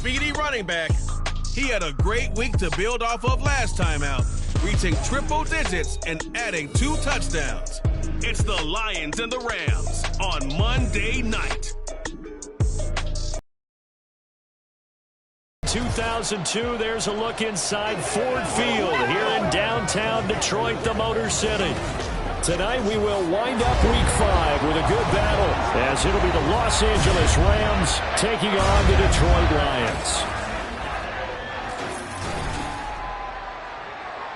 speedy running back. He had a great week to build off of last time out, reaching triple digits and adding 2 touchdowns. It's the Lions and the Rams on Monday night. 2002, there's a look inside Ford Field here in downtown Detroit, the Motor City. Tonight we will wind up Week 5 with a good battle, as it'll be the Los Angeles Rams taking on the Detroit Lions.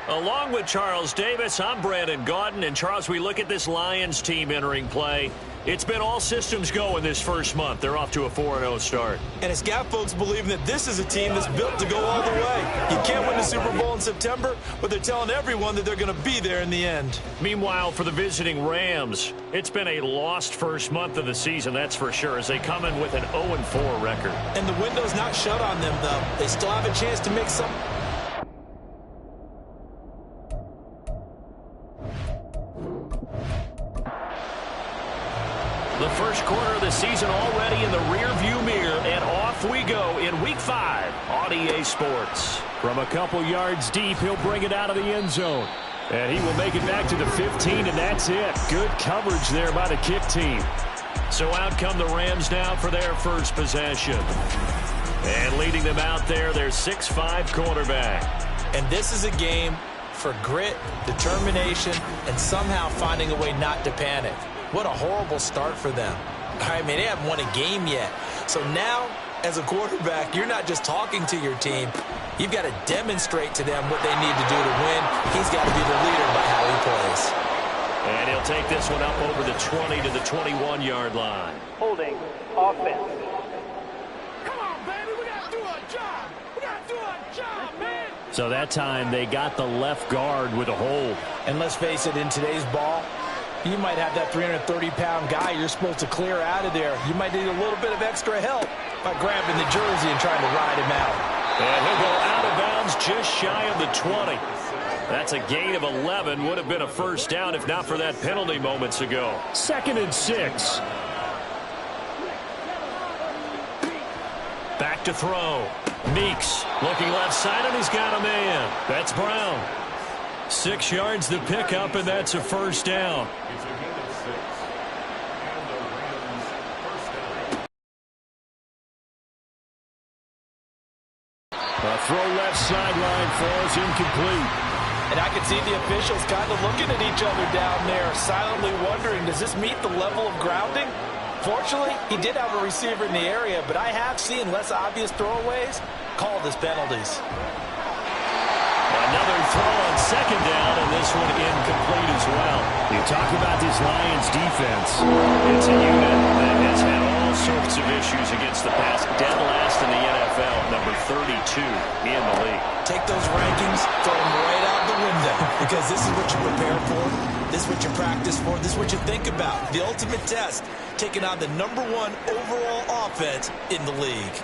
Along with Charles Davis, I'm Brandon Gaudin. And Charles, we look at this Lions team entering play. It's been all systems go in this first month. They're off to a 4-0 start. And it's got folks believing that this is a team that's built to go all the way. You can't win the Super Bowl in September, but they're telling everyone that they're going to be there in the end. Meanwhile, for the visiting Rams, it's been a lost first month of the season, that's for sure, as they come in with an 0-4 record. And the window's not shut on them, though. They still have a chance to make some... The first quarter of the season already in the rearview mirror, and off we go in Week 5 on EA Sports. From a couple yards deep, he'll bring it out of the end zone. And he will make it back to the 15, and that's it. Good coverage there by the kick team. So out come the Rams now for their first possession. And leading them out there, their 6'5" quarterback. And this is a game for grit, determination, and somehow finding a way not to panic. What a horrible start for them. I mean, they haven't won a game yet. So now, as a quarterback, you're not just talking to your team. You've got to demonstrate to them what they need to do to win. He's got to be the leader by how he plays. And he'll take this one up over the 20 to the 21-yard line. Holding offense. Come on, baby. We got to do our job. We got to do our job, man. So that time they got the left guard with a hold. And let's face it, in today's ball, you might have that 330-pound guy you're supposed to clear out of there. You might need a little bit of extra help by grabbing the jersey and trying to ride him out. And he'll go out of bounds just shy of the 20. That's a gain of 11. Would have been a first down if not for that penalty moments ago. 2nd and 6. Back to throw. Meeks looking left side, and he's got a man. That's Brown. 6 yards the pickup, and that's a first down. A throw left sideline falls incomplete. And I can see the officials kind of looking at each other down there, silently wondering, does this meet the level of grounding? Fortunately, he did have a receiver in the area, but I have seen less obvious throwaways called as penalties. Another throw on 2nd down, and this one incomplete as well. You talk about this Lions defense. It's a unit that has had all sorts of issues against the pass. Dead last in the NFL, number 32 in the league. Take those rankings, throw them right out the window, because this is what you prepare for. This is what you practice for. This is what you think about. The ultimate test, taking on the #1 overall offense in the league.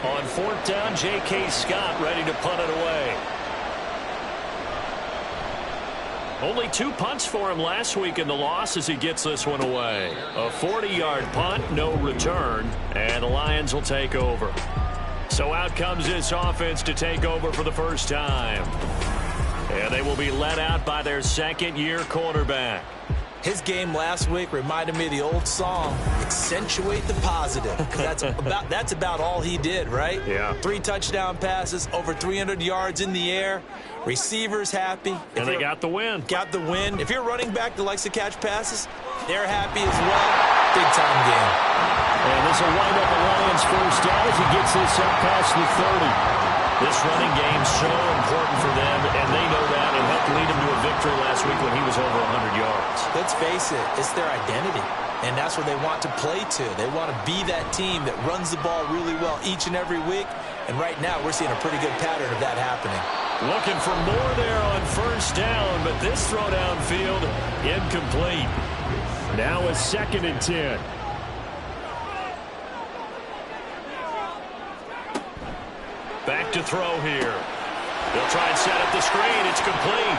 On 4th down, J.K. Scott ready to punt it away. Only 2 punts for him last week in the loss as he gets this one away. A 40-yard punt, no return, and the Lions will take over. So out comes this offense to take over for the first time. And they will be led out by their 2nd-year quarterback. His game last week reminded me of the old song, Accentuate the Positive. Because that's about all he did, right? Yeah. 3 touchdown passes, over 300 yards in the air. Receivers happy. And they got the win. Got the win. If you're a running back that likes to catch passes, they're happy as well. Big-time game. And this will wind up a Lions first down as he gets this up past the 30. This running game so important for them, and they know that, and helped lead him to a victory last week when he was over 100 yards. Let's face it, it's their identity, and that's what they want to play to. They want to be that team that runs the ball really well each and every week, and right now we're seeing a pretty good pattern of that happening. Looking for more there on first down, but this throw downfield incomplete. Now a 2nd and 10. Back to throw here. They'll try and set up the screen. It's complete.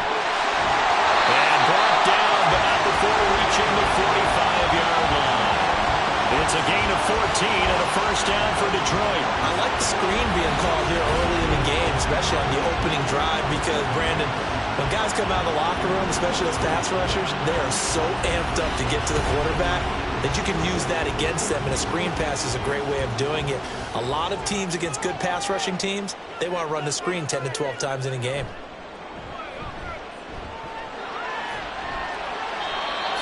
And brought down, but not before reaching the 45-yard line. It's a gain of 14 and a first down for Detroit. I like the screen being called here early in the game, especially on the opening drive, because, Brandon, when guys come out of the locker room, especially those pass rushers, they are so amped up to get to the quarterback that you can use that against them, and a screen pass is a great way of doing it. A lot of teams against good pass rushing teams, they want to run the screen 10 to 12 times in a game.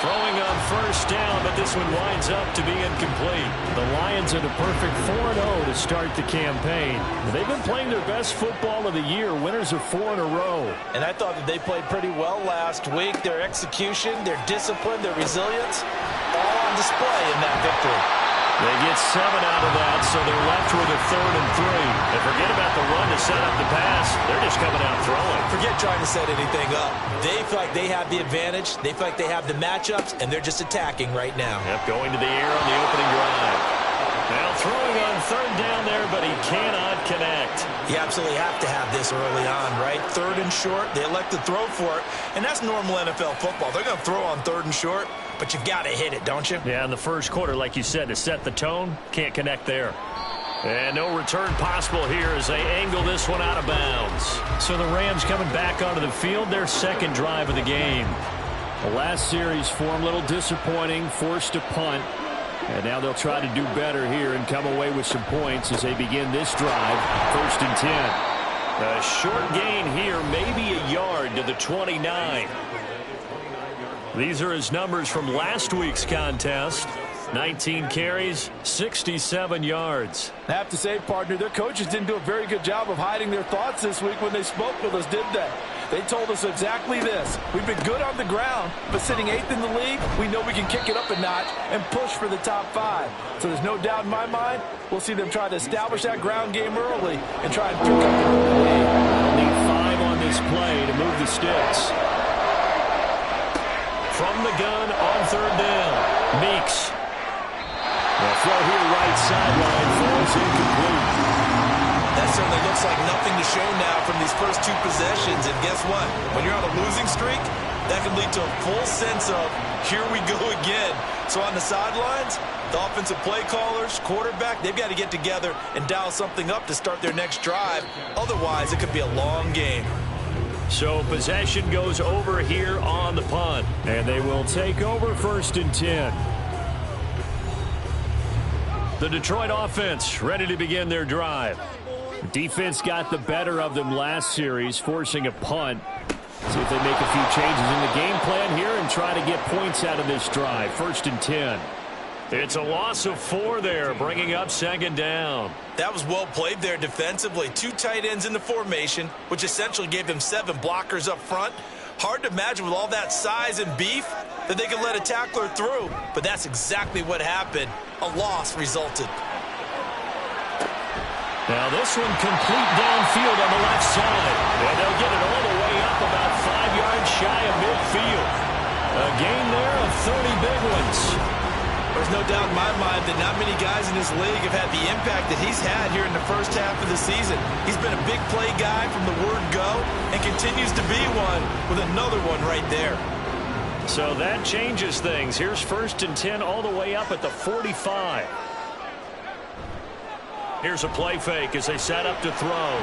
Throwing on first down, but this one winds up to be incomplete. The Lions are the perfect 4-0 to start the campaign. They've been playing their best football of the year, winners of 4 in a row. And I thought that they played pretty well last week. Their execution, their discipline, their resilience, all on display in that victory. They get 7 out of that, so they're left with a 3rd and 3. And forget about the run to set up the pass. They're just coming out throwing. Forget trying to set anything up. They feel like they have the advantage. They feel like they have the matchups, and they're just attacking right now. Yep, going to the air on the opening drive. Now throwing on 3rd down there, but he cannot connect. You absolutely have to have this early on, right? 3rd and short, they elect to throw for it, and that's normal NFL football. They're going to throw on 3rd and short, but you've got to hit it, don't you? Yeah, in the first quarter, like you said, to set the tone, can't connect there. And no return possible here as they angle this one out of bounds. So the Rams coming back onto the field, their 2nd drive of the game. The last series for them, a little disappointing, forced to punt. And now they'll try to do better here and come away with some points as they begin this drive. 1st and 10. A short gain here, maybe a yard to the 29. These are his numbers from last week's contest. 19 carries, 67 yards. I have to say, partner, their coaches didn't do a very good job of hiding their thoughts this week when they spoke with us, did they? They told us exactly this. We've been good on the ground, but sitting 8th in the league, we know we can kick it up a notch and push for the top 5. So there's no doubt in my mind, we'll see them try to establish that ground game early and try and pick up the lead. They'll need 5 on this play to move the sticks. From the gun on 3rd down, Meeks. The throw here right sideline falls incomplete. That certainly looks like nothing to show now from these first 2 possessions. And guess what? When you're on a losing streak, that can lead to a full sense of, here we go again. So on the sidelines, the offensive play callers, quarterback, they've got to get together and dial something up to start their next drive. Otherwise, it could be a long game. So possession goes over here on the punt. And they will take over 1st and 10. The Detroit offense ready to begin their drive. Defense got the better of them last series, forcing a punt. See if they make a few changes in the game plan here and try to get points out of this drive. 1st and 10. It's a loss of 4 there, bringing up 2nd down. That was well played there defensively. 2 tight ends in the formation, which essentially gave them 7 blockers up front. Hard to imagine with all that size and beef that they could let a tackler through, but that's exactly what happened. A loss resulted. Now this one complete downfield on the left side. And they'll get it all the way up about 5 yards shy of midfield. A gain there of 30 big ones. There's no doubt in my mind that not many guys in this league have had the impact that he's had here in the first half of the season. He's been a big play guy from the word go and continues to be one with another one right there. So that changes things. Here's 1st and 10 all the way up at the 45. Here's a play fake as they set up to throw.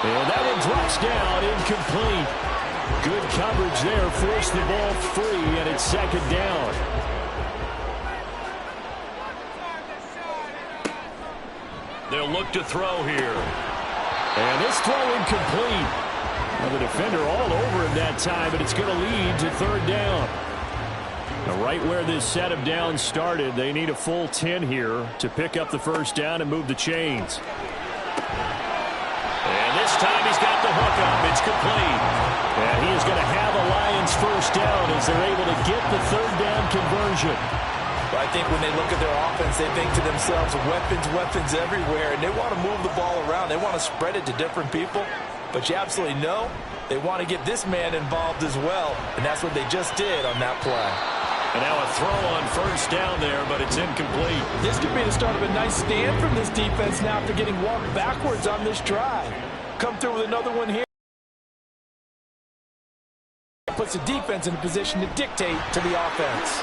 And that one drops down, incomplete. Good coverage there, forced the ball free, and it's 2nd down. They'll look to throw here. And this throw incomplete. Now the defender all over him that time, but it's going to lead to 3rd down. Now right where this set of downs started, they need a full 10 here to pick up the 1st down and move the chains. And this time he's got the hook up. It's complete. And he is going to have a Lions 1st down as they're able to get the 3rd down conversion. But I think when they look at their offense, they think to themselves, weapons everywhere, and they want to move the ball around. They want to spread it to different people. But you absolutely know they want to get this man involved as well, and that's what they just did on that play. And now a throw on 1st down there, but it's incomplete. This could be the start of a nice stand from this defense now after getting walked backwards on this drive. Come through with another one here. Puts the defense in a position to dictate to the offense.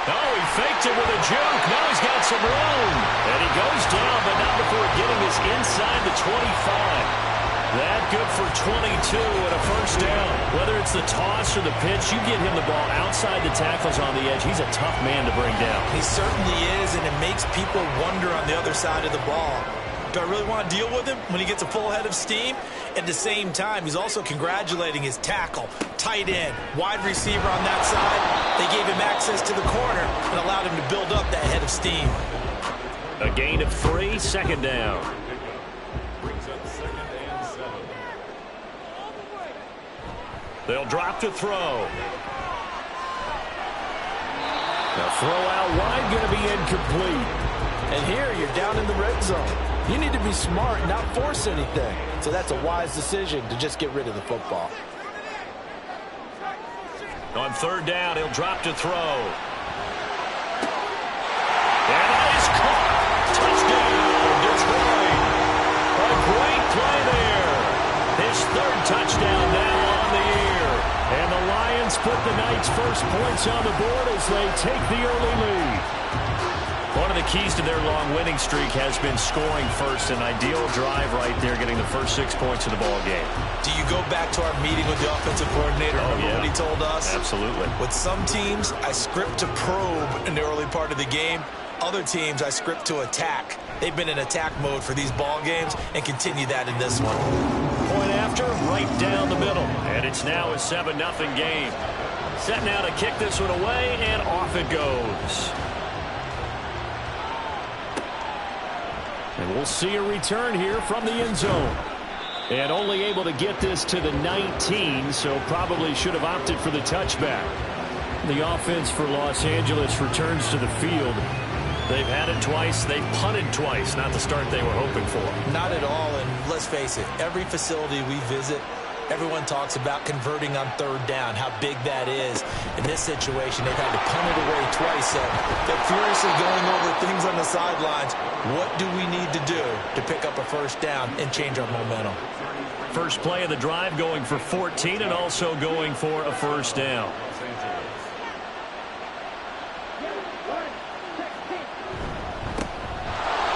Oh, he faked it with a juke. Now he's got some room. And he goes down, but not before getting us inside the 25. That good for 22 and a first down. Whether it's the toss or the pitch, you get him the ball outside the tackles on the edge. He's a tough man to bring down. He certainly is, and it makes people wonder on the other side of the ball. Do I really want to deal with him when he gets a full head of steam? At the same time, he's also congratulating his tackle, tight end, wide receiver on that side. They gave him access to the corner and allowed him to build up that head of steam. A gain of 3, second down. They'll drop to throw. The throw out wide, going to be incomplete. And here you're down in the red zone. You need to be smart, not force anything. So that's a wise decision to just get rid of the football. On third down, he'll drop to throw. And that is caught. Touchdown, Detroit. A great play there. His third touchdown now on the year. And the Lions put the Knights' first points on the board as they take the early lead. One of the keys to their long winning streak has been scoring first. An ideal drive right there, getting the first 6 points of the ball game. Do you go back to our meeting with the offensive coordinator? Remember what he told us? Absolutely. With some teams, I script to probe in the early part of the game. Other teams, I script to attack. They've been in attack mode for these ball games and continue that in this one. Point after, right down the middle. And it's now a 7-0 game. Set now to kick this one away, and off it goes. And we'll see a return here from the end zone. And only able to get this to the 19, so probably should have opted for the touchback. The offense for Los Angeles returns to the field. They've had it twice. They've punted twice. Not the start they were hoping for. Not at all, and let's face it, every facility we visit, everyone talks about converting on third down, how big that is. In this situation, they've had to punt it away twice, so they're furiously going over things on the sidelines. What do we need to do to pick up a first down and change our momentum? First play of the drive going for 14 and also going for a first down.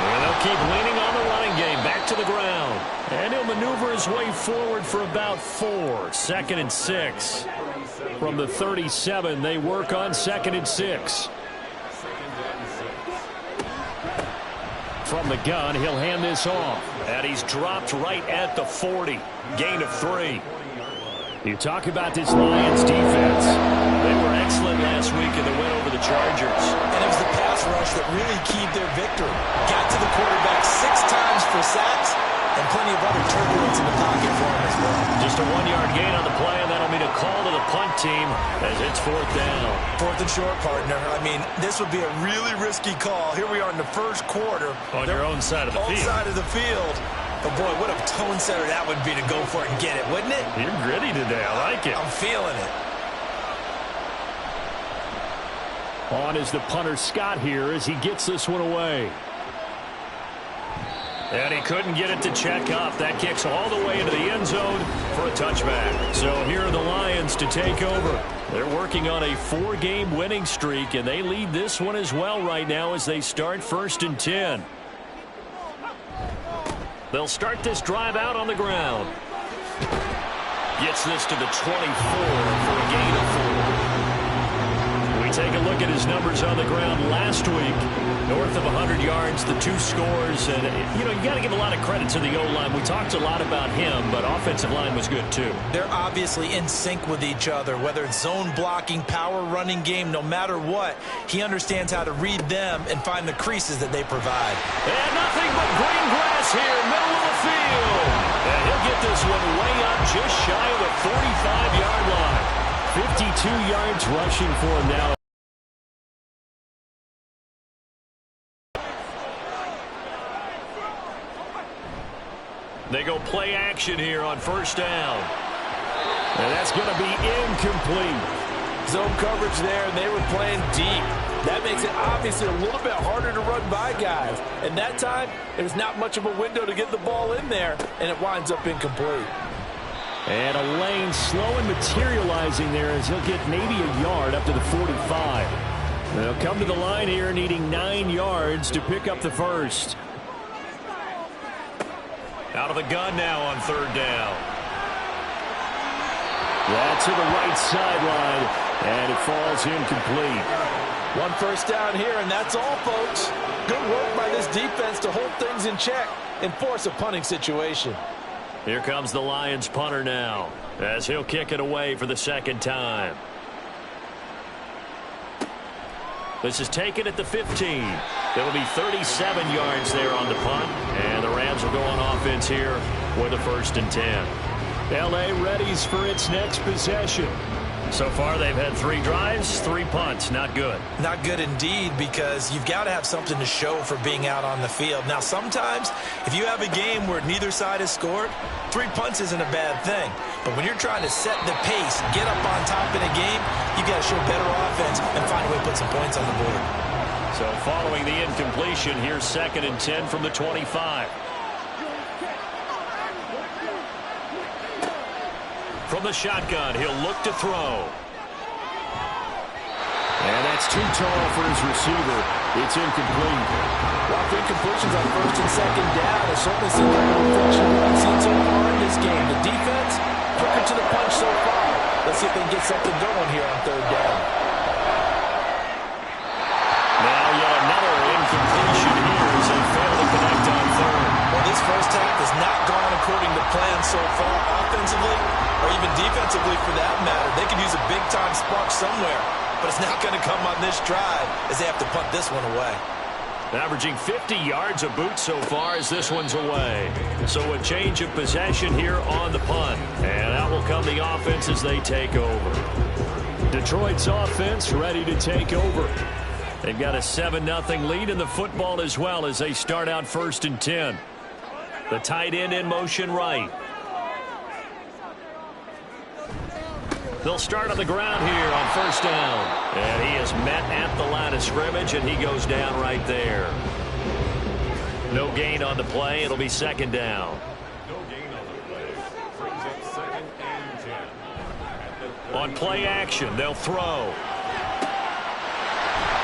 And they'll keep leaning on the running game. Back to the ground. And he'll maneuver his way forward for about 4. Second and 6. From the 37, they work on second and 6. From the gun, he'll hand this off. And he's dropped right at the 40. Gain of 3. You talk about this Lions defense. They were excellent last week in the win over the Chargers. And it was the pass rush that really keyed their victory. Got to the quarterback 6 times for sacks and plenty of other turbulence in the pocket for him as well. Just a 1-yard gain on the play, and that'll mean a call to the punt team as it's fourth down. Fourth and short, partner. I mean, this would be a really risky call. Here we are in the first quarter. On your own side of the field. Own side of the field. But, boy, what a tone setter that would be to go for it and get it, wouldn't it? You're gritty today. I like it. I'm feeling it. On is the punter Scott here as he gets this one away. And he couldn't get it to check up. That kicks all the way into the end zone for a touchback. So here are the Lions to take over. They're working on a 4-game winning streak, and they lead this one as well right now as they start 1st and 10. They'll start this drive out on the ground. Gets this to the 24 for a gain of 4. We take a look at his numbers on the ground last week. North of 100 yards, the 2 scores. And, you know, you got to give a lot of credit to the O-line. We talked a lot about him, but offensive line was good too. They're obviously in sync with each other, whether it's zone blocking, power running game, no matter what. He understands how to read them and find the creases that they provide. And nothing but green grass here, middle of the field. And he'll get this one way up just shy of the 45-yard line. 52 yards rushing for him now. They go play action here on first down. And that's going to be incomplete. Zone coverage there, and they were playing deep. That makes it obviously a little bit harder to run by guys. And that time, there's not much of a window to get the ball in there, and it winds up incomplete. And a lane slow and materializing there as he'll get maybe a yard up to the 45. They'll come to the line here needing 9 yards to pick up the first. Out of the gun now on 3rd down. That's to the right sideline, and it falls incomplete. 1 first down here, and that's all, folks. Good work by this defense to hold things in check and force a punting situation. Here comes the Lions punter now, as he'll kick it away for the 2nd time. This is taken at the 15. It'll be 37 yards there on the punt, and the Rams will go on offense here with a 1st and 10. L.A. readies for its next possession. So far, they've had 3 drives, 3 punts. Not good. Not good indeed, because you've got to have something to show for being out on the field. Now, sometimes, if you have a game where neither side has scored, 3 punts isn't a bad thing. But when you're trying to set the pace, get up on top in a game, you've got to show better offense and find a way to put some points on the board. So following the incompletion, here's 2nd and 10 from the 25. From the shotgun, he'll look to throw. And that's too tall for his receiver. It's incomplete. Well, incompletions on 1st and 2nd down. It certainly seems like a reflection of what we've seen so far in this game. The defense, quicker to the punch so far. Let's see if they can get something going here on 3rd down. Now yet another incompletion here as they fail to connect on 3rd. Well, this first half has not gone according to plan so far offensively or even defensively for that matter. They could use a big-time spark somewhere, but it's not going to come on this drive as they have to punt this one away. Averaging 50 yards a boot so far as this one's away. So a change of possession here on the punt. And out will come the offense as they take over. Detroit's offense ready to take over. They've got a 7-0 lead in the football as well as they start out 1st and 10. The tight end in motion right. They'll start on the ground here on 1st down. And he is met at the line of scrimmage, and he goes down right there. No gain on the play. It'll be 2nd down. On play action, they'll throw.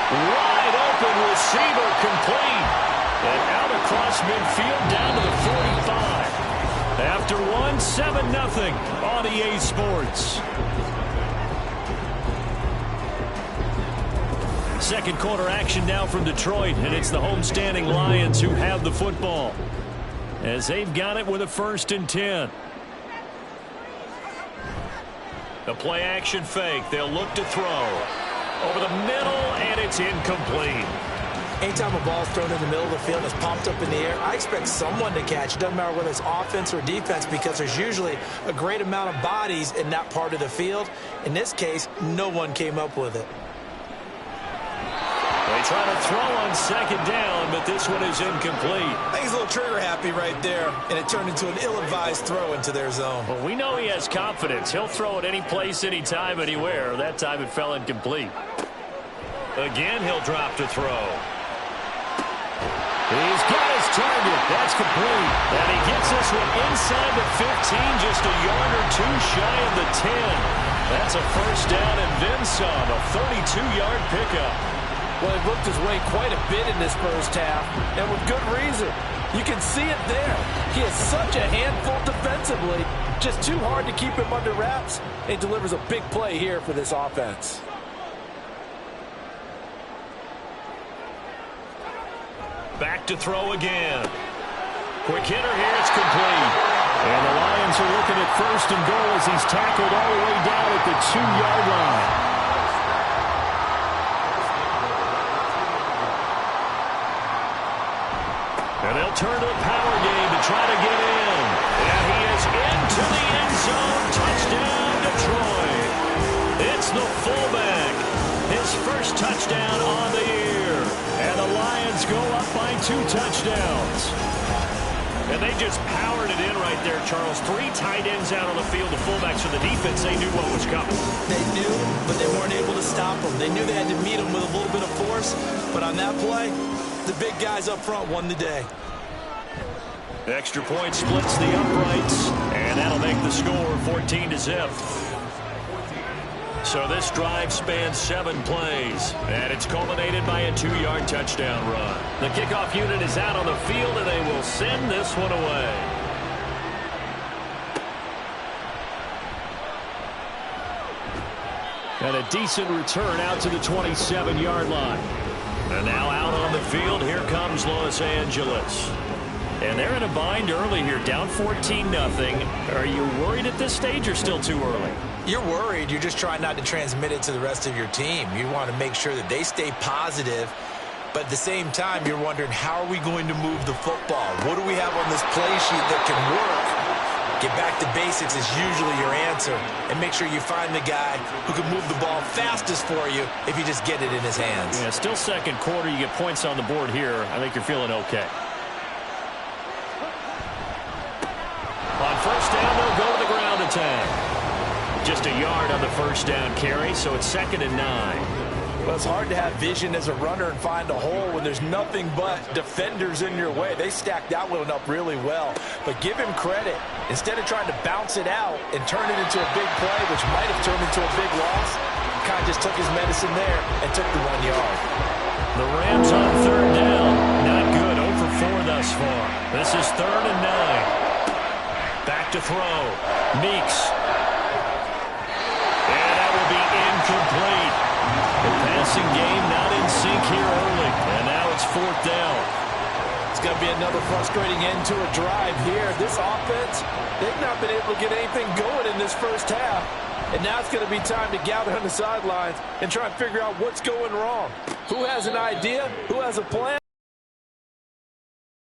Wide open receiver complete. And out across midfield down to the 45. After 7-0 on EA Sports. 2nd quarter action now from Detroit, and it's the homestanding Lions who have the football as they've got it with a 1st and 10. The play action fake. They'll look to throw. Over the middle, and it's incomplete. Anytime a ball's thrown in the middle of the field and it's popped up in the air, I expect someone to catch. It doesn't matter whether it's offense or defense because there's usually a great amount of bodies in that part of the field. In this case, no one came up with it. They try to throw on 2nd down, but this one is incomplete. I think he's a little trigger happy right there, and it turned into an ill-advised throw into their zone. Well, we know he has confidence. He'll throw it any place, anytime, anywhere. That time it fell incomplete. Again, he'll drop to throw. He's got his target. That's complete. And he gets this one inside the 15, just a yard or 2 shy of the 10. That's a 1st down and then some, a 32-yard pickup. Well, he looked his way quite a bit in this first half, and with good reason. You can see it there. He is such a handful defensively. Just too hard to keep him under wraps. He delivers a big play here for this offense. Back to throw again. Quick hitter here. It's complete. And the Lions are looking at 1st and goal as he's tackled all the way down at the 2-yard line. And they'll turn to the power game to try to get in. And he is into the end zone. Touchdown, Detroit. It's the fullback. His 1st touchdown on the year. And the Lions go up by 2 touchdowns. And they just powered it in right there, Charles. 3 tight ends out on the field. The fullbacks for the defense, they knew what was coming. They knew, but they weren't able to stop them. They knew they had to meet them with a little bit of force. But on that play, the big guys up front won the day. Extra point splits the uprights, and that'll make the score 14-0. So this drive spans 7 plays, and it's culminated by a 2-yard touchdown run. The kickoff unit is out on the field, and they will send this one away. And a decent return out to the 27-yard line. And now out on the field, here comes Los Angeles. And they're in a bind early here, down 14-0. Are you worried at this stage or still too early? You're worried. You're just trying not to transmit it to the rest of your team. You want to make sure that they stay positive. But at the same time, you're wondering, how are we going to move the football? What do we have on this play sheet that can work? Get back to basics is usually your answer. And make sure you find the guy who can move the ball fastest for you if you just get it in his hands. Yeah, still second quarter. You get points on the board here. I think you're feeling okay. On first down, they'll go to the ground attack. Just a yard on the first down carry, so it's 2nd and 9. Well, it's hard to have vision as a runner and find a hole when there's nothing but defenders in your way. They stacked that one up really well. But give him credit. Instead of trying to bounce it out and turn it into a big play, which might have turned into a big loss, kind of just took his medicine there and took the 1 yard. The Rams on third down. Not good. 0 for 4 thus far. This is 3rd and 9. Back to throw. Meeks. And that will be incomplete. The passing game not in sync here early. And now it's 4th down. It's going to be another frustrating end to a drive here. This offense, they've not been able to get anything going in this first half. And now it's going to be time to gather on the sidelines and try and figure out what's going wrong. Who has an idea? Who has a plan?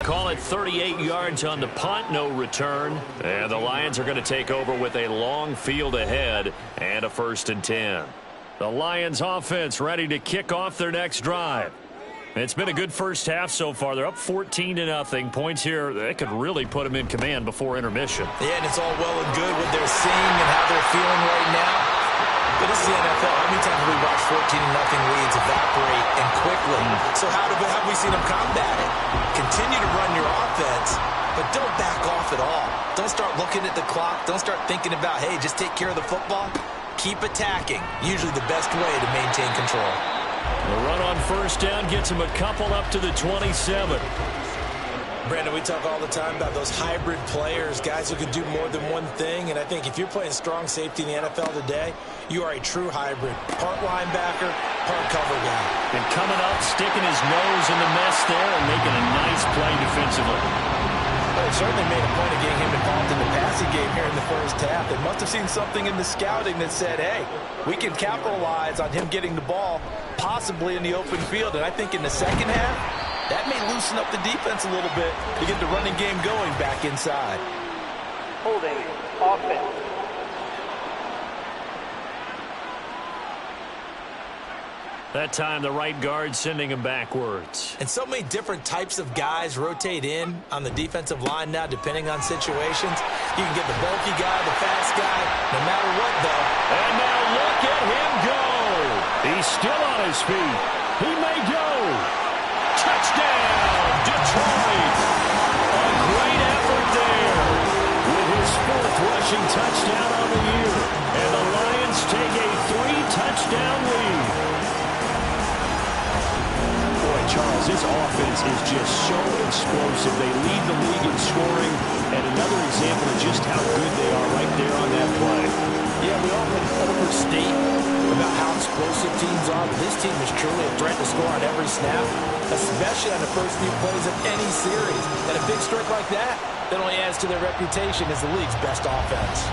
Call it 38 yards on the punt, no return. And the Lions are going to take over with a long field ahead and a 1st and 10. The Lions offense ready to kick off their next drive. It's been a good first half so far. They're up 14-0. Points here, that could really put them in command before intermission. Yeah, and it's all well and good what they're seeing and how they're feeling right now. But this is the NFL. How many times have we watched 14-0 leads evaporate and quickly? So how have we seen them combat it? Continue to run your offense, but don't back off at all. Don't start looking at the clock. Don't start thinking about, hey, just take care of the football. Keep attacking. Usually the best way to maintain control. The run on first down gets him a couple up to the 27. Brandon, we talk all the time about those hybrid players, guys who can do more than one thing. And I think if you're playing strong safety in the NFL today, you are a true hybrid. Part linebacker, part cover guy. And coming up, sticking his nose in the mess there and making a nice play defensively. Well, they certainly made a point of getting him involved in the passing game here in the first half. They must have seen something in the scouting that said, hey, we can capitalize on him getting the ball possibly in the open field. And I think in the second half, that may loosen up the defense a little bit to get the running game going back inside. Holding offense. That time, the right guard sending him backwards. And so many different types of guys rotate in on the defensive line now, depending on situations. You can get the bulky guy, the fast guy, no matter what, though. And now look at him go. He's still on his feet. He may go. Touchdown, Detroit. A great effort there with his 4th rushing touchdown on the year. And the Lions take a 3-touchdown lead. Charles, this offense is just so explosive. They lead the league in scoring, and another example of just how good they are right there on that play. Yeah, we often overstate about how explosive teams are, but this team is truly a threat to score on every snap, especially on the first few plays of any series. And a big strike like that only adds to their reputation as the league's best offense.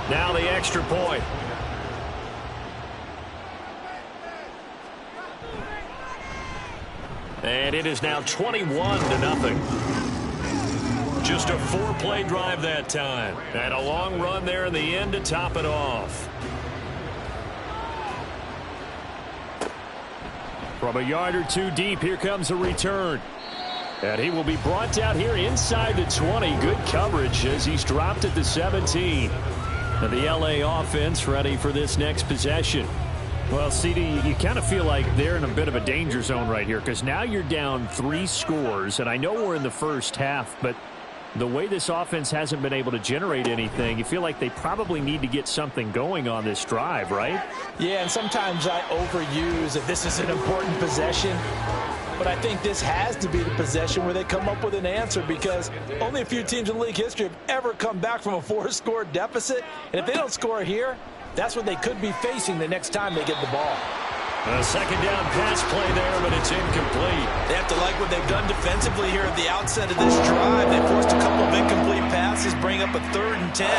Now the extra point. And it is now 21-0. Just a 4-play drive that time. And a long run there in the end to top it off. From a yard or two deep, here comes a return. And he will be brought down here inside the 20. Good coverage as he's dropped at the 17. And the LA offense ready for this next possession. Well, CD, you kind of feel like they're in a bit of a danger zone right here because now you're down 3 scores. And I know we're in the first half, but The way this offense hasn't been able to generate anything, you feel like they probably need to get something going on this drive, right? Yeah, and sometimes I overuse that this is an important possession. But I think this has to be the possession where they come up with an answer, because only a few teams in league history have ever come back from a 4-score deficit. And if they don't score here, that's what they could be facing the next time they get the ball. A second down pass play there, but it's incomplete. They have to like what they've done defensively here at the outset of this drive. They forced a couple of incomplete passes, bring up a 3rd and 10.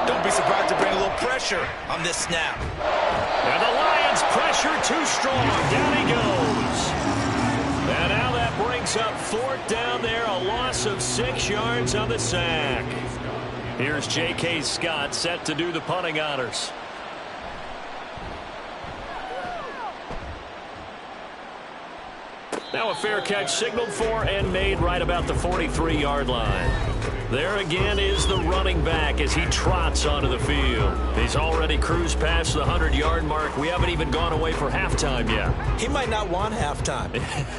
Don't be surprised to bring a little pressure on this snap. And the Lions pressure too strong. Down he goes. And now that brings up 4th down there, a loss of 6 yards on the sack. Here's J.K. Scott set to do the punting honors. Now a fair catch signaled for and made right about the 43-yard line. There again is the running back as he trots onto the field. He's already cruised past the 100-yard mark. We haven't even gone away for halftime yet. He might not want halftime.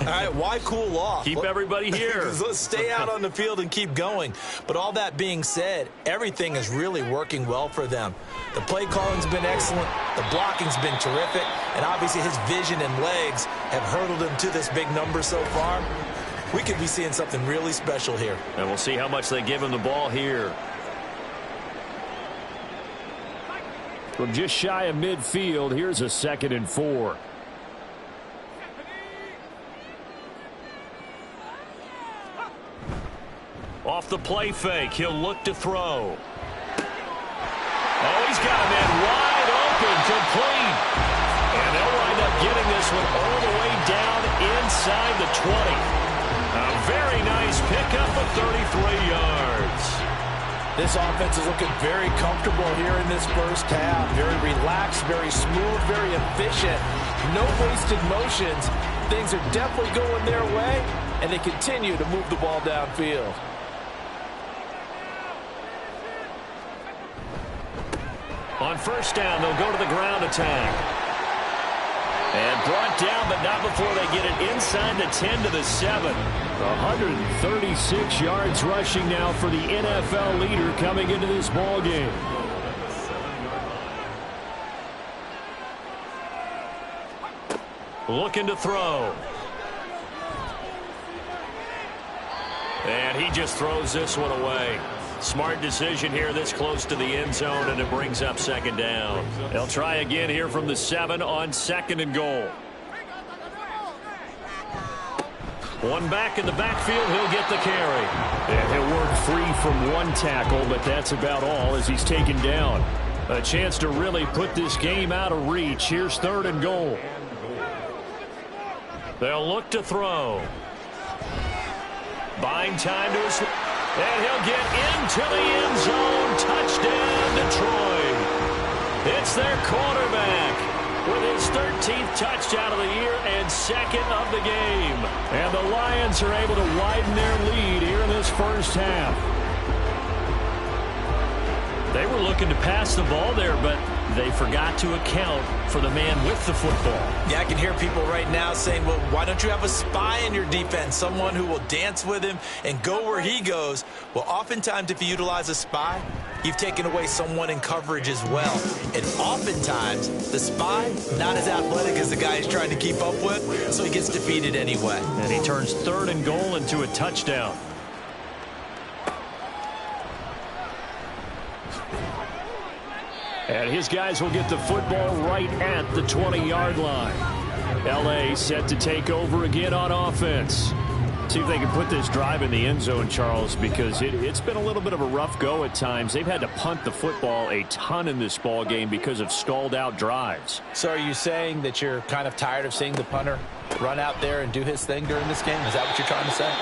All right, why cool off? Keep everybody here. Let's stay out on the field and keep going. But all that being said, everything is really working well for them. The play calling's been excellent. The blocking's been terrific. And obviously his vision and legs have hurdled him to this big number so far. We could be seeing something really special here. And we'll see how much they give him the ball here. From just shy of midfield, here's a 2nd and 4. Off the play fake, he'll look to throw. Oh, he's got a man wide open, complete. And they'll wind up getting this one all the way down inside the 20. A very nice pickup of 33 yards. This offense is looking very comfortable here in this first half. Very relaxed, very smooth, very efficient. No wasted motions. Things are definitely going their way, and they continue to move the ball downfield. On 1st down, they'll go to the ground attack. And brought down, but not before they get it inside the 10 to the 7. 136 yards rushing now for the NFL leader coming into this ball game. Looking to throw. And he just throws this one away. Smart decision here this close to the end zone, and it brings up 2nd down. They'll try again here from the 7 on 2nd and goal. One back in the backfield, he'll get the carry. And he'll work free from one tackle, but that's about all as he's taken down. A chance to really put this game out of reach. Here's 3rd and goal. They'll look to throw. Buying time to his... And he'll get into the end zone. Touchdown, Detroit. It's their quarterback with his 13th touchdown of the year and 2nd of the game. And the Lions are able to widen their lead here in this first half. They were looking to pass the ball there, but they forgot to account for the man with the football. Yeah, I can hear people right now saying, well, why don't you have a spy in your defense, someone who will dance with him and go where he goes? Well, oftentimes if you utilize a spy, you've taken away someone in coverage as well. And oftentimes, the spy, not as athletic as the guy he's trying to keep up with, so he gets defeated anyway. And he turns 3rd and goal into a touchdown. And his guys will get the football right at the 20-yard line. L.A. set to take over again on offense. See if they can put this drive in the end zone, Charles, because it's been a little bit of a rough go at times. They've had to punt the football a ton in this ball game because of stalled-out drives. So are you saying that you're kind of tired of seeing the punter run out there and do his thing during this game? Is that what you're trying to say?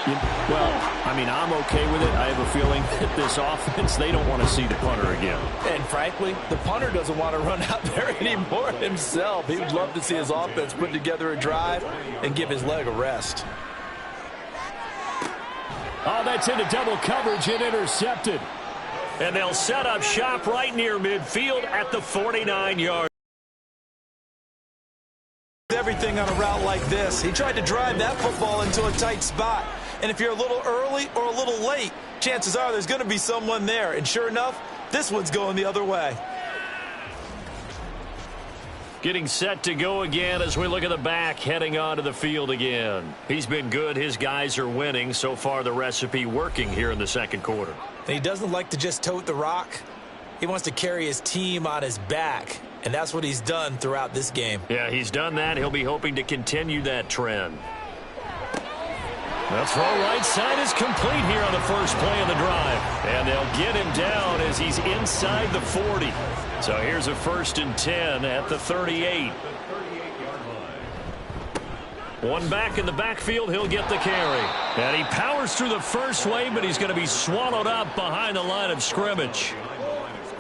Well, I mean, I'm okay with it. I have a feeling that this offense, they don't want to see the punter again. And frankly, the punter doesn't want to run out there anymore himself. He would love to see his offense put together a drive and give his leg a rest. Oh, that's into double coverage and intercepted. And they'll set up shop right near midfield at the 49-yard. Everything on a route like this. He tried to drive that football into a tight spot. And if you're a little early or a little late, chances are there's going to be someone there. And sure enough, this one's going the other way. Getting set to go again as we look at the back, heading onto the field again. He's been good. His guys are winning. So far, the recipe working here in the second quarter. And he doesn't like to just tote the rock. He wants to carry his team on his back. And that's what he's done throughout this game. Yeah, he's done that. He'll be hoping to continue that trend. The throw right side is complete here on the first play of the drive. And they'll get him down as he's inside the 40. So here's a 1st and 10 at the 38. One back in the backfield, he'll get the carry. And he powers through the first wave, but he's going to be swallowed up behind the line of scrimmage.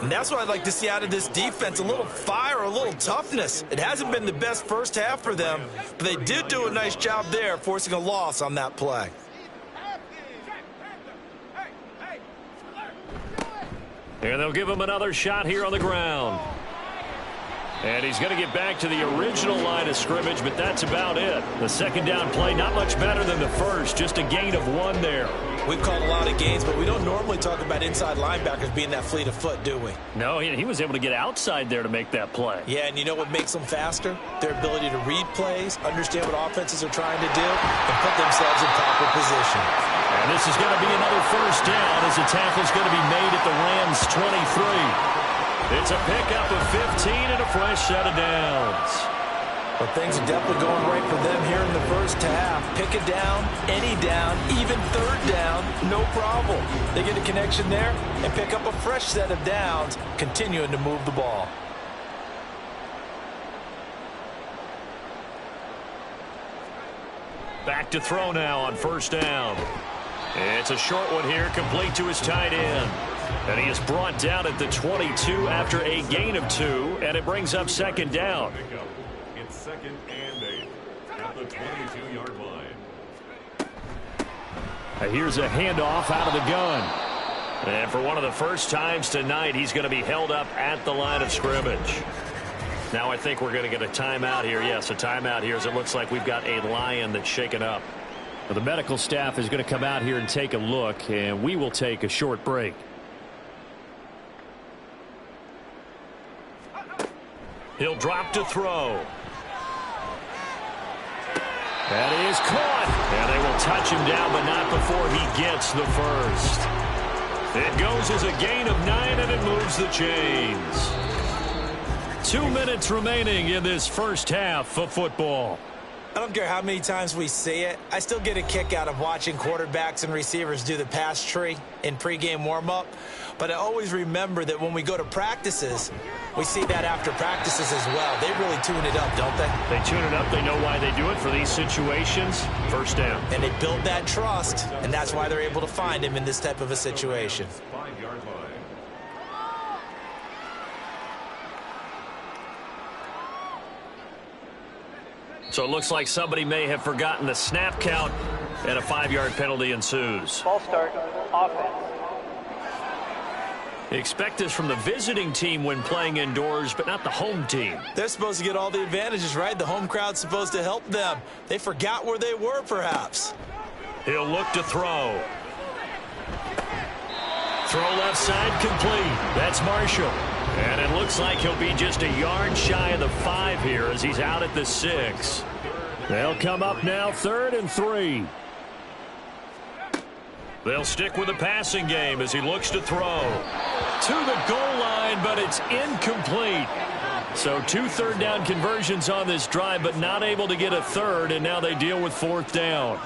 And that's what I'd like to see out of this defense, a little fire, a little toughness. It hasn't been the best first half for them, but they did do a nice job there, forcing a loss on that play. And they'll give him another shot here on the ground. And he's going to get back to the original line of scrimmage, but that's about it. The second down play, not much better than the first, just a gain of 1 there. We've called a lot of gains, but we don't normally talk about inside linebackers being that fleet of foot, do we? No, he was able to get outside there to make that play. Yeah, and you know what makes them faster? Their ability to read plays, understand what offenses are trying to do, and put themselves in proper position. And this is going to be another first down as the tackle's going to be made at the Rams' 23. It's a pickup of 15 and a fresh set of downs. But things are definitely going right for them here in the first half. Pick a down, any down, even third down, no problem. They get a connection there and pick up a fresh set of downs, continuing to move the ball. Back to throw now on first down. It's a short one here, complete to his tight end. And he is brought down at the 22 after a gain of 2, and it brings up second down. It's 2nd and 8 at the 22-yard line. Here's a handoff out of the gun. And for one of the first times tonight, he's going to be held up at the line of scrimmage. Now I think we're going to get a timeout here. Yes, a timeout here as it looks like we've got a Lion that's shaken up. Well, the medical staff is going to come out here and take a look, and we will take a short break. He'll drop to throw. That is caught. And they will touch him down, but not before he gets the first. It goes as a gain of 9, and it moves the chains. 2 minutes remaining in this first half of football. I don't care how many times we see it. I still get a kick out of watching quarterbacks and receivers do the pass tree in pregame warm-up. But I always remember that when we go to practices, we see that after practices as well. They really tune it up, don't they? They tune it up. They know why they do it for these situations. First down. And they build that trust, and that's why they're able to find him in this type of a situation. 5-yard line. So it looks like somebody may have forgotten the snap count, and a 5-yard penalty ensues. Ball start, offense. Expect this from the visiting team when playing indoors, but not the home team. They're supposed to get all the advantages, right? The home crowd's supposed to help them. They forgot where they were, perhaps. He'll look to throw. Throw left side complete. That's Marshall. And it looks like he'll be just a yard shy of the 5 here as he's out at the 6. They'll come up now 3rd and 3. They'll stick with the passing game as he looks to throw. To the goal line, but it's incomplete. So 2 third down conversions on this drive, but not able to get a third, and now they deal with 4th down.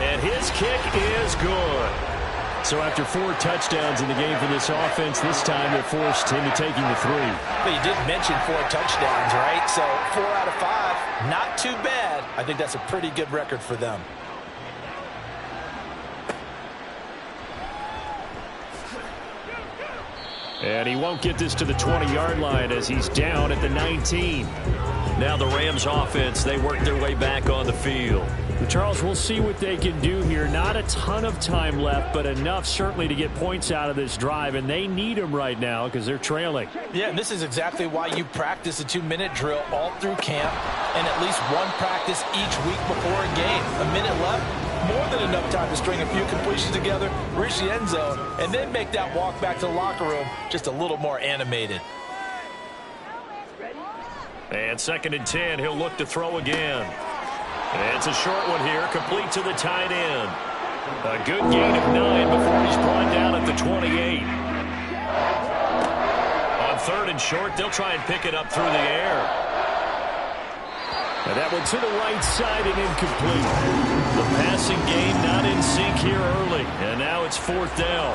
And his kick is good. So after 4 touchdowns in the game for this offense, this time they're forced into taking the 3. But you did mention 4 touchdowns, right? So 4 out of 5, not too bad. I think that's a pretty good record for them. And he won't get this to the 20-yard line as he's down at the 19. Now the Rams offense, they work their way back on the field. Charles, we'll see what they can do here. Not a ton of time left, but enough certainly to get points out of this drive, and they need them right now because they're trailing. Yeah, and this is exactly why you practice a 2-minute drill all through camp and at least one practice each week before a game. A minute left, more than enough time to string a few completions together, reach the end zone, and then make that walk back to the locker room just a little more animated. And 2nd and 10, he'll look to throw again. And it's a short one here, complete to the tight end. A good gain of 9 before he's brought down at the 28. On 3rd and short, they'll try and pick it up through the air. And that one to the right side and incomplete. The passing game not in sync here early. And now it's 4th down.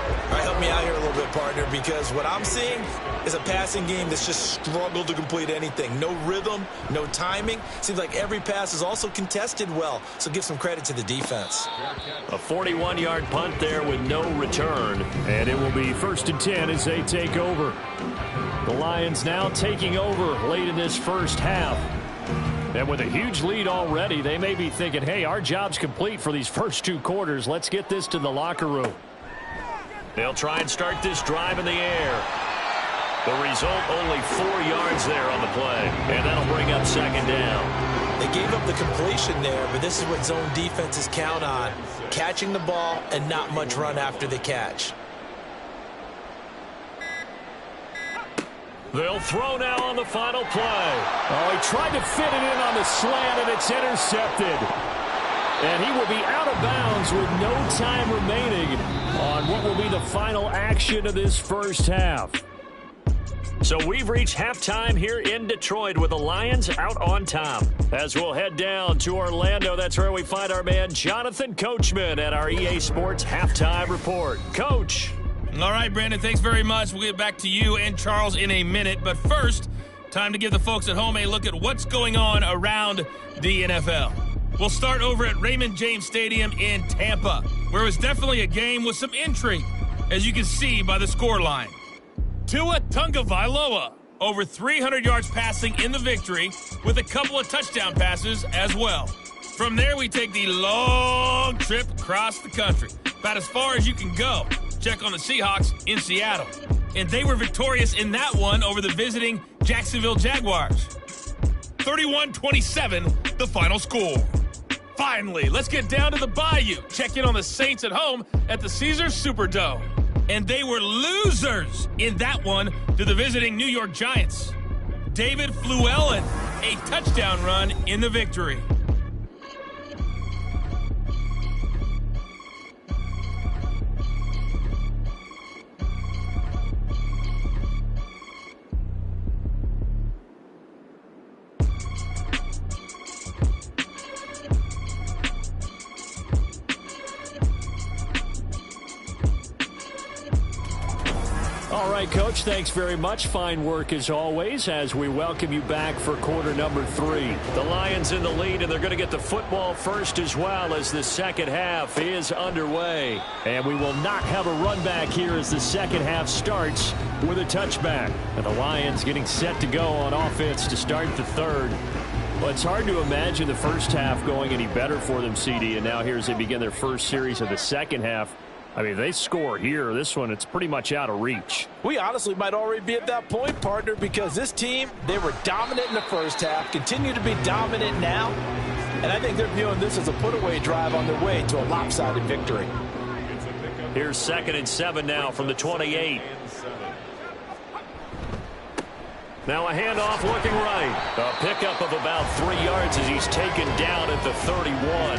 All right, help me out here a little bit, partner, because what I'm seeing is a passing game that's just struggled to complete anything. No rhythm, no timing. Seems like every pass is also contested well, so give some credit to the defense. A 41-yard punt there with no return, and it will be 1st and 10 as they take over. The Lions now taking over late in this first half. And with a huge lead already, they may be thinking, hey, our job's complete for these first 2 quarters. Let's get this to the locker room. They'll try and start this drive in the air. The result, only 4 yards there on the play. And that'll bring up 2nd down. They gave up the completion there, but this is what zone defenses count on. Catching the ball and not much run after the catch. They'll throw now on the final play. Oh, he tried to fit it in on the slant, and it's intercepted. And he will be out of bounds with no time remaining on what will be the final action of this first half. So we've reached halftime here in Detroit with the Lions out on top. As we'll head down to Orlando, that's where we find our man Jonathan Coachman at our EA Sports Halftime Report. Coach. All right, Brandon, thanks very much. We'll get back to you and Charles in a minute. But first, time to give the folks at home a look at what's going on around the NFL. We'll start over at Raymond James Stadium in Tampa, where it was definitely a game with some intrigue, as you can see by the scoreline. Tua Tagovailoa, over 300 yards passing in the victory, with a couple of touchdown passes as well. From there, we take the long trip across the country, about as far as you can go. Check on the Seahawks in Seattle. And they were victorious in that one over the visiting Jacksonville Jaguars. 31-27, the final score. Finally, let's get down to the Bayou. Check in on the Saints at home at the Caesars Superdome. And they were losers in that one to the visiting New York Giants. David Fluellen, a touchdown run in the victory. All right, Coach, thanks very much. Fine work as always as we welcome you back for quarter number 3. The Lions in the lead, and they're going to get the football first as well as the second half is underway. And we will not have a run back here as the second half starts with a touchback. And the Lions getting set to go on offense to start the third. Well, it's hard to imagine the first half going any better for them, CD, and now here as they begin their first series of the second half. I mean, if they score here, this one, it's pretty much out of reach. We honestly might already be at that point, partner, because this team, they were dominant in the first half, continue to be dominant now, and I think they're viewing this as a put-away drive on their way to a lopsided victory. Here's 2nd and 7 now from the 28. Now a handoff looking right. A pickup of about 3 yards as he's taken down at the 31.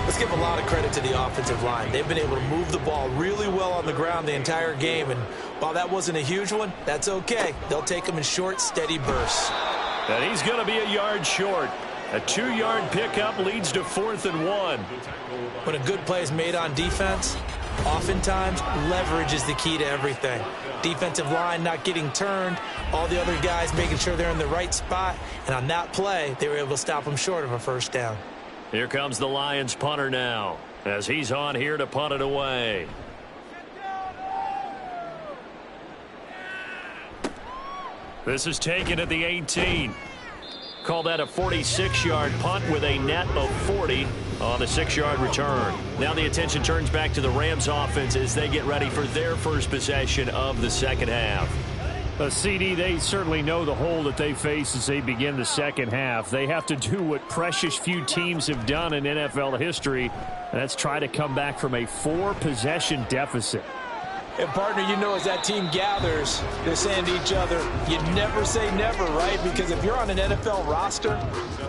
Let's give a lot of credit to the offensive line. They've been able to move the ball really well on the ground the entire game, and while that wasn't a huge one, that's okay. They'll take them in short, steady bursts. And he's going to be a yard short. A 2-yard pickup leads to 4th and 1. When a good play is made on defense, oftentimes leverage is the key to everything. Defensive line not getting turned, all the other guys making sure they're in the right spot, and on that play, they were able to stop them short of a first down. Here comes the Lions punter now as he's on here to punt it away. This is taken at the 18. call that a 46-yard punt with a net of 40 on the 6-yard return. Now the attention turns back to the Rams offense as they get ready for their first possession of the second half. CD, they certainly know the hole that they face as they begin the second half. They have to do what precious few teams have done in NFL history, and that's try to come back from a 4-possession deficit. And, partner, you know, as that team gathers, they're saying to each other, you never say never, right? Because if you're on an NFL roster,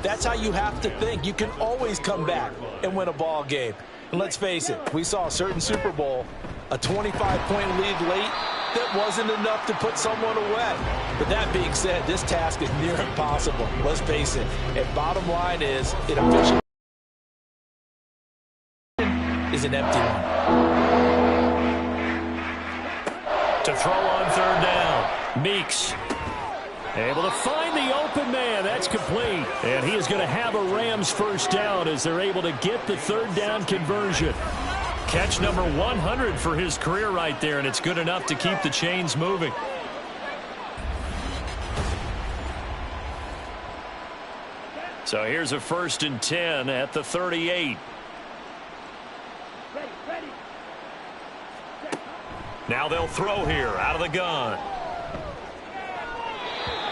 that's how you have to think. You can always come back and win a ball game. And let's face it, we saw a certain Super Bowl, a 25-point lead late, that wasn't enough to put someone away. But that being said, this task is near impossible. Let's face it. And bottom line is, it officially is an empty one. To throw on third down, Meeks able to find the open man. That's complete. And he is going to have a Rams first down as they're able to get the third down conversion. Catch number 100 for his career right there, and it's good enough to keep the chains moving. So here's a 1st and 10 at the 38. Now they'll throw here out of the gun.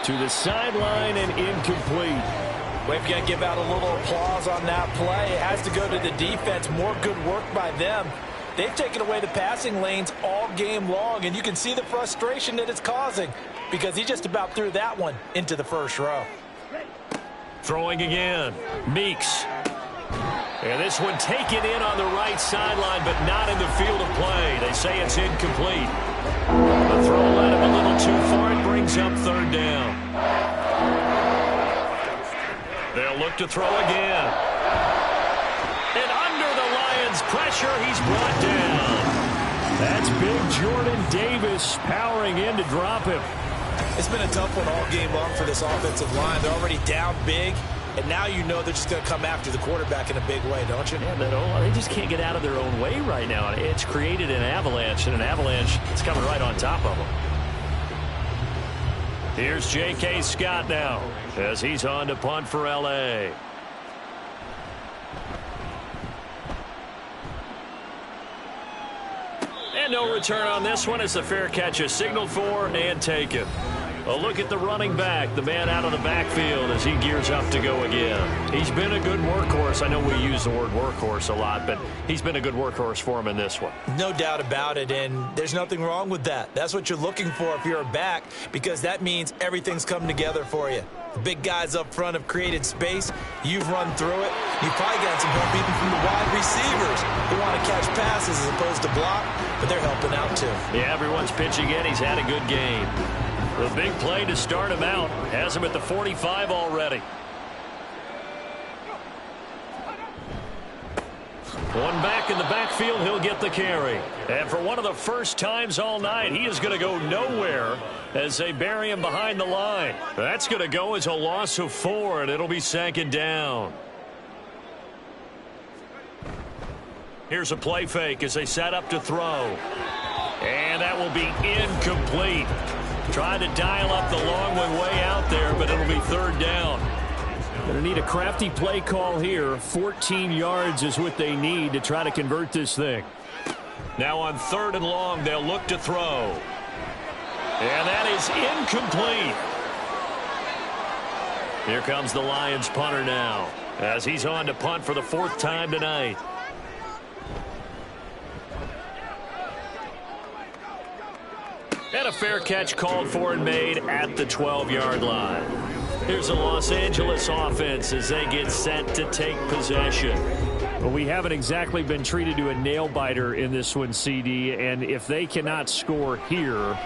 To the sideline and incomplete. We've got to give out a little applause on that play. It has to go to the defense. More good work by them. They've taken away the passing lanes all game long, and you can see the frustration that it's causing because he just about threw that one into the first row. Throwing again. Meeks. And this one taken in on the right sideline, but not in the field of play. They say it's incomplete. The throw led him a little too far. It brings up third down. They'll look to throw again. And under the Lions' pressure, he's brought down. That's big Jordan Davis powering in to drop him. It's been a tough one all game long for this offensive line. They're already down big, and now you know they're just going to come after the quarterback in a big way, don't you? Yeah, they just can't get out of their own way right now. It's created an avalanche, and an avalanche is coming right on top of them. Here's J.K. Scott now as he's on to punt for L.A. And no return on this one as the fair catch is signaled for and taken. A look at the running back, the man out of the backfield as he gears up to go again. He's been a good workhorse. I know we use the word workhorse a lot, but he's been a good workhorse for him in this one. No doubt about it, and there's nothing wrong with that. That's what you're looking for if you're a back, because that means everything's come together for you. The big guys up front have created space. You've run through it. You've probably got some help even from the wide receivers who want to catch passes as opposed to block, but they're helping out too. Yeah, everyone's pitching in. He's had a good game. The big play to start him out has him at the 45 already. One back in the backfield, he'll get the carry. And for one of the first times all night, he is going to go nowhere as they bury him behind the line. That's going to go as a loss of 4, and it'll be second down. Here's a play fake as they set up to throw. And that will be incomplete. Tried to dial up the long one way out there, but it'll be third down. Going to need a crafty play call here. 14 yards is what they need to try to convert this thing. Now on third and long, they'll look to throw. And that is incomplete. Here comes the Lions punter now as he's on to punt for the 4th time tonight. And a fair catch called for and made at the 12-yard line. Here's the Los Angeles offense as they get set to take possession. Well, we haven't exactly been treated to a nail-biter in this one, CD, and if they cannot score here,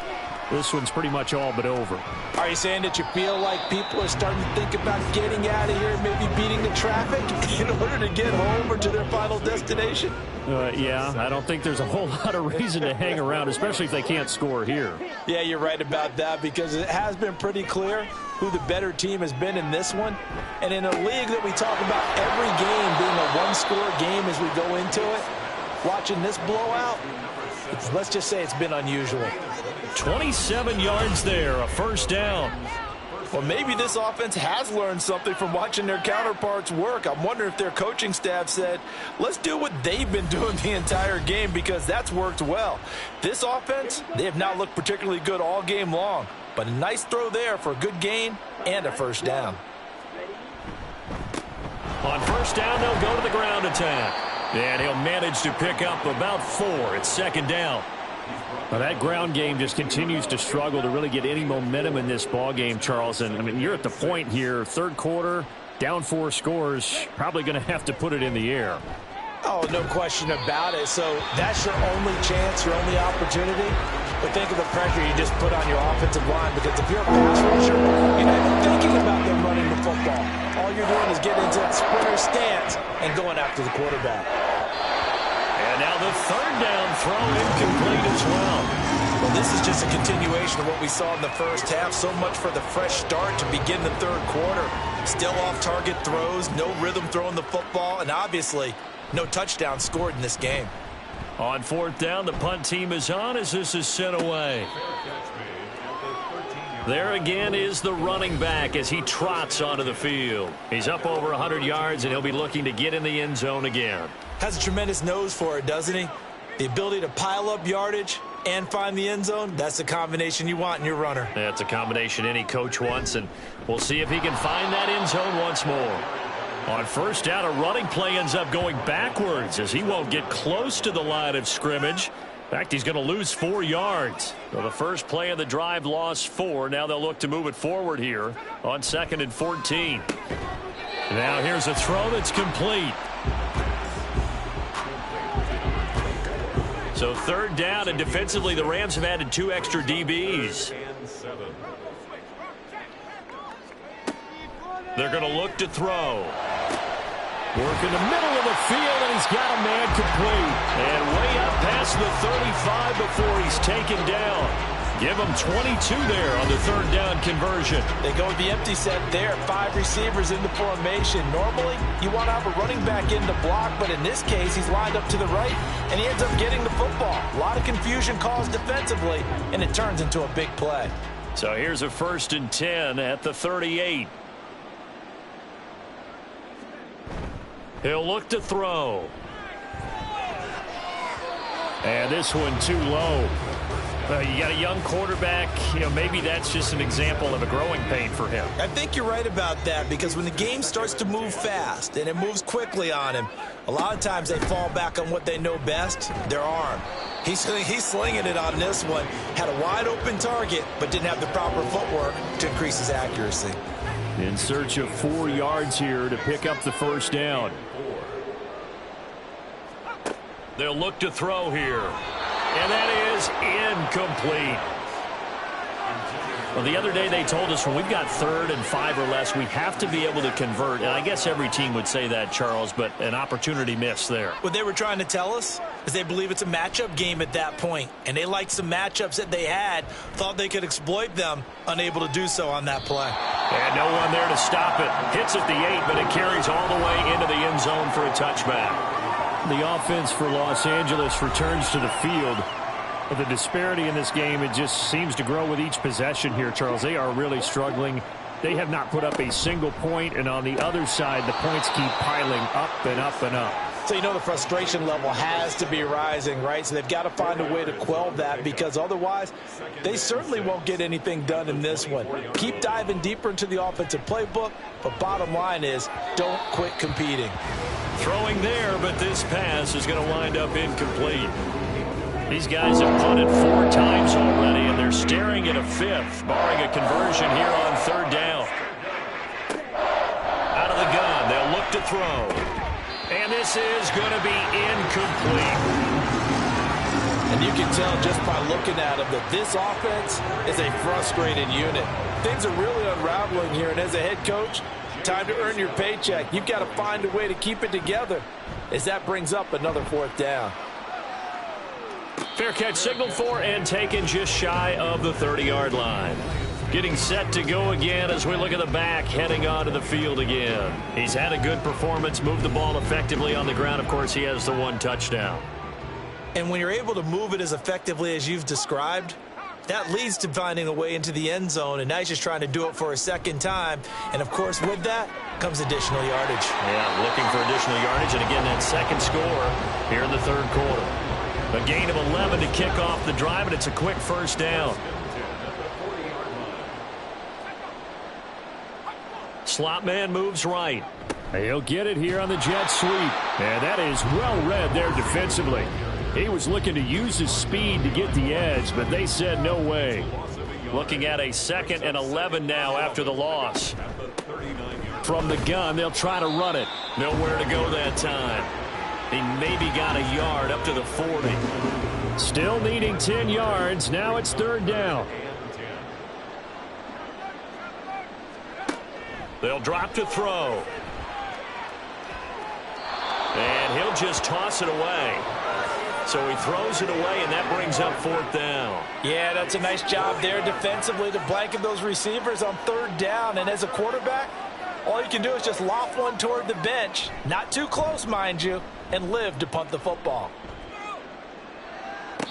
this one's pretty much all but over. Are you saying that you feel like people are starting to think about getting out of here, maybe beating the traffic in order to get home or to their final destination? Yeah, I don't think there's a whole lot of reason to hang around, especially if they can't score here. Yeah, you're right about that because it has been pretty clear who the better team has been in this one. And in a league that we talk about every game being a one-score game as we go into it, watching this blowout, let's just say it's been unusual. 27 yards there, a first down. Well, maybe this offense has learned something from watching their counterparts work. I'm wondering if their coaching staff said, let's do what they've been doing the entire game, because that's worked well. This offense, they have not looked particularly good all game long, but a nice throw there for a good gain and a first down. On first down, they'll go to the ground attack. And he'll manage to pick up about 4. It's second down. Well, that ground game just continues to struggle to really get any momentum in this ball game, Charles. And, I mean, you're at the point here, third quarter, down 4 scores, probably going to have to put it in the air. Oh, no question about it. So that's your only chance, your only opportunity. But think of the pressure you just put on your offensive line, because if you're a pass rusher, you're not even thinking about them running the football. All you're doing is getting into that sprinter stance and going after the quarterback. And now the third down throw incomplete as well. Well, this is just a continuation of what we saw in the first half. So much for the fresh start to begin the third quarter. Still off-target throws, no rhythm throwing the football, and obviously no touchdown scored in this game. On fourth down, the punt team is on as this is sent away. There again is the running back as he trots onto the field. He's up over 100 yards, and he'll be looking to get in the end zone again. Has a tremendous nose for it, doesn't he? The ability to pile up yardage and find the end zone, that's the combination you want in your runner. That's a combination any coach wants, and we'll see if he can find that end zone once more. On first down, a running play ends up going backwards as he won't get close to the line of scrimmage. In fact, he's going to lose 4 yards. So the first play of the drive lost 4. Now they'll look to move it forward here on 2nd and 14. Now here's a throw that's complete. So third down, and defensively the Rams have added 2 extra DBs. They're going to look to throw. Work in the middle of the field, and he's got a man complete. And way up past the 35 before he's taken down. Give him 22 there on the third down conversion. They go with the empty set there. 5 receivers in the formation. Normally, you want to have a running back in to block, but in this case, he's lined up to the right, and he ends up getting the football. A lot of confusion caused defensively, and it turns into a big play. So here's a 1st and 10 at the 38. He'll look to throw. And this one too low. You got a young quarterback. You know, maybe that's just an example of a growing pain for him. I think you're right about that, because when the game starts to move fast and it moves quickly on him, a lot of times they fall back on what they know best, their arm. He's slinging it on this one. Had a wide open target, but didn't have the proper footwork to increase his accuracy. In search of 4 yards here to pick up the first down. They'll look to throw here. And that is incomplete. Well, the other day they told us when we've got 3rd and 5 or less, we have to be able to convert. And I guess every team would say that, Charles, but an opportunity missed there. What they were trying to tell us is they believe it's a matchup game at that point. And they liked some matchups that they had, thought they could exploit them, unable to do so on that play. And no one there to stop it. Hits at the 8, but it carries all the way into the end zone for a touchback. The offense for Los Angeles returns to the field. But the disparity in this game, it just seems to grow with each possession here, Charles. They are really struggling. They have not put up a single point, and on the other side, the points keep piling up and up and up. So you know the frustration level has to be rising, right? So they've got to find a way to quell that, because otherwise they certainly won't get anything done in this one. Keep diving deeper into the offensive playbook, but bottom line is don't quit competing. Throwing there, but this pass is going to wind up incomplete. These guys have punted 4 times already, and they're staring at a 5th, barring a conversion here on 3rd down. Out of the gun, they'll look to throw. And this is going to be incomplete. And you can tell just by looking at them that this offense is a frustrated unit. Things are really unraveling here, and as a head coach, time to earn your paycheck. You've got to find a way to keep it together, as that brings up another 4th down. Fair catch signaled for and taken just shy of the 30-yard line. Getting set to go again as we look at the back, heading onto the field again. He's had a good performance, moved the ball effectively on the ground. Of course, he has the 1 touchdown. And when you're able to move it as effectively as you've described, That leads to finding a way into the end zone, and now he's just trying to do it for a second time. And, of course, with that comes additional yardage. Yeah, looking for additional yardage, and again, that second score here in the third quarter. A gain of 11 to kick off the drive, and it's a quick first down. Slot man moves right. He'll get it here on the jet sweep. And that is well read there defensively. He was looking to use his speed to get the edge, but they said no way. Looking at a 2nd and 11 now after the loss. From the gun, they'll try to run it. Nowhere to go that time. He maybe got a yard up to the 40. Still needing 10 yards. Now it's 3rd down. They'll drop to throw. And he'll just toss it away. So he throws it away, and that brings up 4th down. Yeah, that's a nice job there defensively to blanket those receivers on 3rd down. And as a quarterback, all you can do is just loft one toward the bench. Not too close, mind you, and live to punt the football.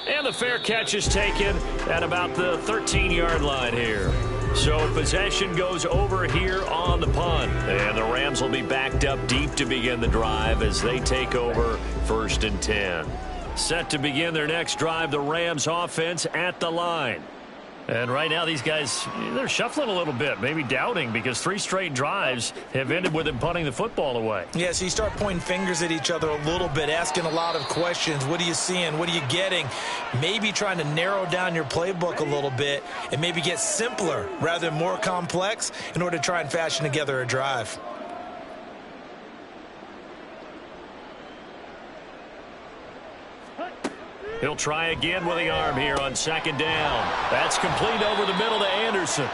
And the fair catch is taken at about the 13-yard line here. So possession goes over here on the punt. And the Rams will be backed up deep to begin the drive as they take over 1st and 10. Set to begin their next drive, the Rams offense at the line. And right now these guys, they're shuffling a little bit, maybe doubting, because 3 straight drives have ended with them punting the football away. Yeah, so you start pointing fingers at each other a little bit, asking a lot of questions. What are you seeing? What are you getting? Maybe trying to narrow down your playbook a little bit and maybe get simpler rather than more complex in order to try and fashion together a drive. He'll try again with the arm here on 2nd down. That's complete over the middle to Anderson.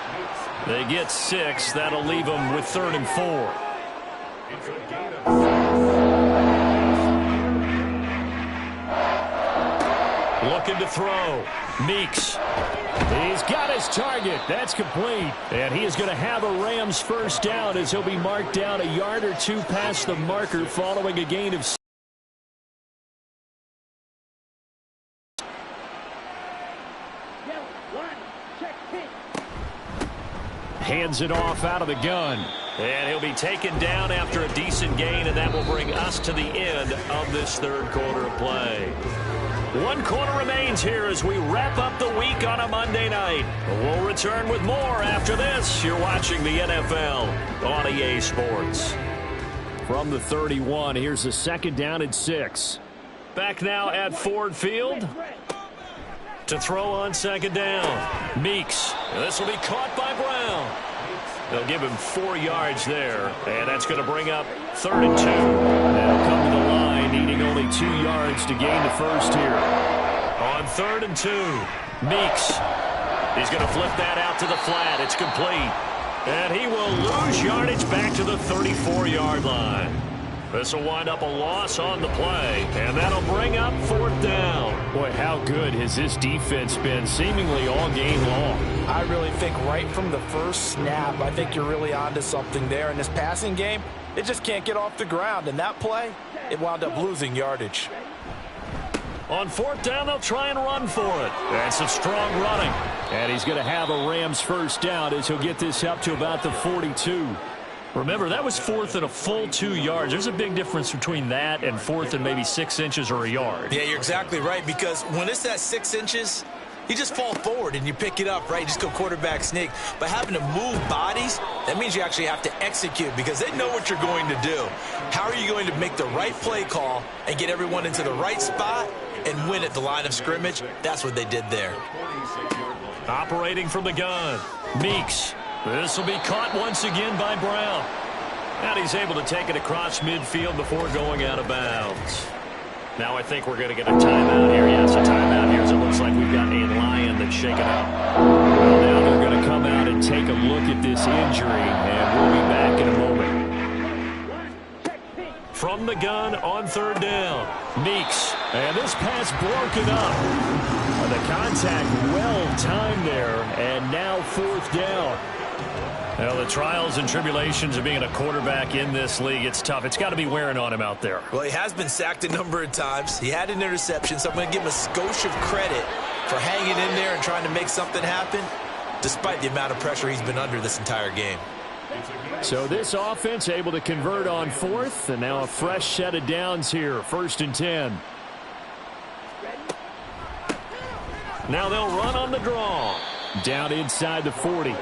They get 6. That'll leave them with 3rd and 4. Looking to throw. Meeks. He's got his target. That's complete. And he is going to have a Rams 1st down as he'll be marked down a yard or 2 past the marker following a gain of 6. Hands it off out of the gun. And he'll be taken down after a decent gain, and that will bring us to the end of this 3rd quarter of play. 1 quarter remains here as we wrap up the week on a Monday night. We'll return with more after this. You're watching the NFL on EA Sports. From the 31, here's a 2nd down and 6. Back now at Ford Field. To throw on 2nd down. Meeks. And this will be caught by Brown. They'll give him 4 yards there. And that's going to bring up 3rd and 2. They'll come to the line, needing only 2 yards to gain the 1st here. On 3rd and 2. Meeks. He's going to flip that out to the flat. It's complete. And he will lose yardage back to the 34-yard line. This will wind up a loss on the play, and that'll bring up 4th down. Boy, how good has this defense been seemingly all game long? I really think right from the first snap, I think you're really onto something there. In this passing game, it just can't get off the ground. And that play, it wound up losing yardage. On 4th down, they'll try and run for it. That's some strong running. And he's going to have a Rams 1st down as he'll get this up to about the 42. Remember, that was 4th and a full 2 yards. There's a big difference between that and 4th and maybe 6 inches or a yard. Yeah, you're exactly right, because when it's that 6 inches, you just fall forward and you pick it up, right? You just go quarterback sneak. But having to move bodies, that means you actually have to execute because they know what you're going to do. How are you going to make the right play call and get everyone into the right spot and win at the line of scrimmage? That's what they did there. Operating from the gun, Meeks. This will be caught once again by Brown. And he's able to take it across midfield before going out of bounds. Now I think we're going to get a timeout here. Yes, a timeout here as it looks like we've got a Lion that's shaken up. Well, now they're going to come out and take a look at this injury, and we'll be back in a moment. From the gun on 3rd down, Meeks. And this pass broken up. The contact well-timed there, and now 4th down. Well, the trials and tribulations of being a quarterback in this league, it's tough. It's got to be wearing on him out there. Well, he has been sacked a number of times. He had an interception, so I'm going to give him a skosh of credit for hanging in there and trying to make something happen, despite the amount of pressure he's been under this entire game. So this offense able to convert on fourth, and now a fresh set of downs here, 1st and 10. Now they'll run on the draw. Down inside the 40.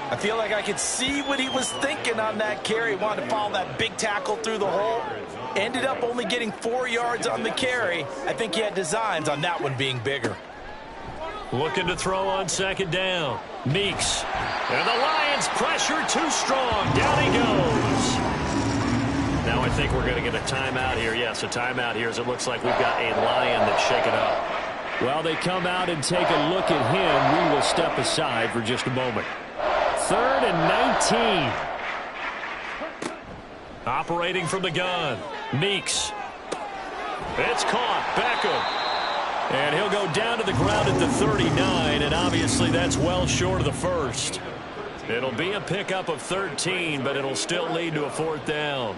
I feel like I could see what he was thinking on that carry. He wanted to follow that big tackle through the hole. Ended up only getting 4 yards on the carry. I think he had designs on that one being bigger. Looking to throw on 2nd down. Meeks. And the Lions pressure too strong. Down he goes. Now I think we're going to get a timeout here. Yes, a timeout here as it looks like we've got a Lion that's shaken up. Well, they come out and take a look at him. We will step aside for just a moment. 3rd and 19. Operating from the gun. Meeks. It's caught. Beckham. And he'll go down to the ground at the 39, and obviously that's well short of the first. It'll be a pickup of 13, but it'll still lead to a 4th down.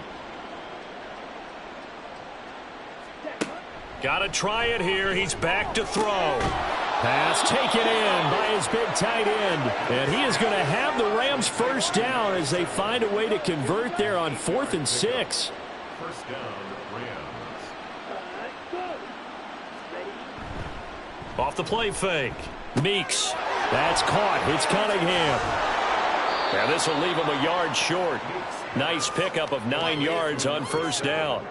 Got to try it here. He's back to throw. Pass taken in by his big tight end. And he is going to have the Rams 1st down as they find a way to convert there on 4th and 6. 1st down, Rams. Off the play fake. Meeks. That's caught. It's Cunningham. Now this will leave him a yard short. Nice pickup of 9 yards on 1st down.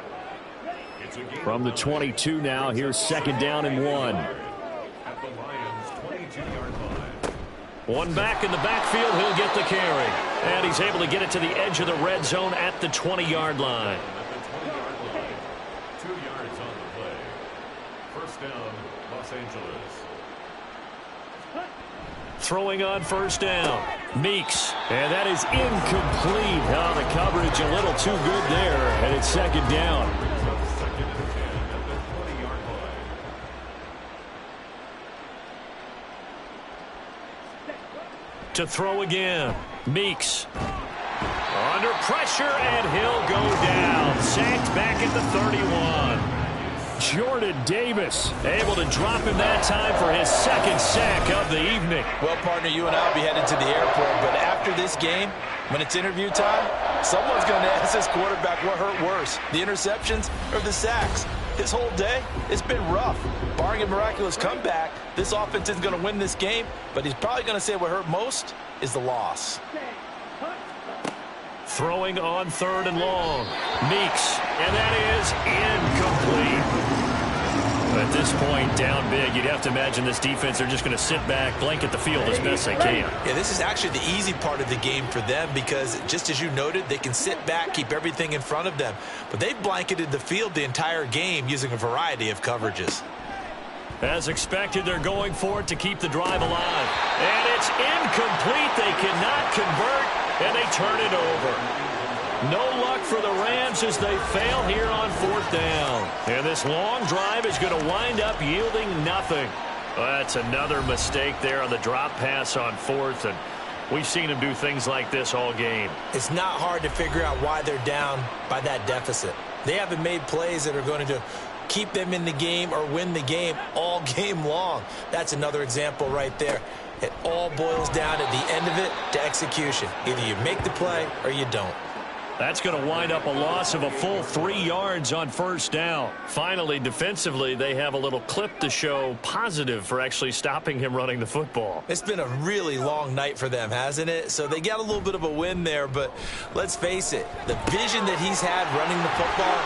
From the 22 now, here's 2nd down and 1. At the Lions' 22-yard line. One back in the backfield, he'll get the carry. And he's able to get it to the edge of the red zone at the 20-yard line. At the 20-yard line, 2 yards on the play. 1st down, Los Angeles. Throwing on 1st down. Meeks. And that is incomplete. Oh, the coverage a little too good there. And it's 2nd down. 2nd and 10 at the 20-yard line. To throw again. Meeks. Under pressure, and he'll go down. Sacked back at the 31. Jordan Davis able to drop him that time for his 2nd sack of the evening. Well, partner, you and I will be headed to the airport, but after this game, when it's interview time, someone's going to ask this quarterback what hurt worse, the interceptions or the sacks. His whole day, it's been rough. Barring a miraculous comeback, this offense isn't going to win this game, but he's probably going to say what hurt most is the loss. Throwing on 3rd and long. Meeks. And that is incomplete. At this point, down big, you'd have to imagine this defense, they're just going to sit back, blanket the field as best they can. Yeah, this is actually the easy part of the game for them because, just as you noted, they can sit back, keep everything in front of them. But they've blanketed the field the entire game using a variety of coverages. As expected, they're going for it to keep the drive alive. And it's incomplete. They cannot convert, and they turn it over. No luck for the Rams as they fail here on 4th down. And this long drive is going to wind up yielding nothing. Well, that's another mistake there on the drop pass on 4th, and we've seen them do things like this all game. It's not hard to figure out why they're down by that deficit. They haven't made plays that are going to keep them in the game or win the game all game long. That's another example right there. It all boils down at the end of it to execution. Either you make the play or you don't. That's going to wind up a loss of a full 3 yards on 1st down. Finally, defensively, they have a little clip to show positive for actually stopping him running the football. It's been a really long night for them, hasn't it? So they got a little bit of a win there, but let's face it, the vision that he's had running the football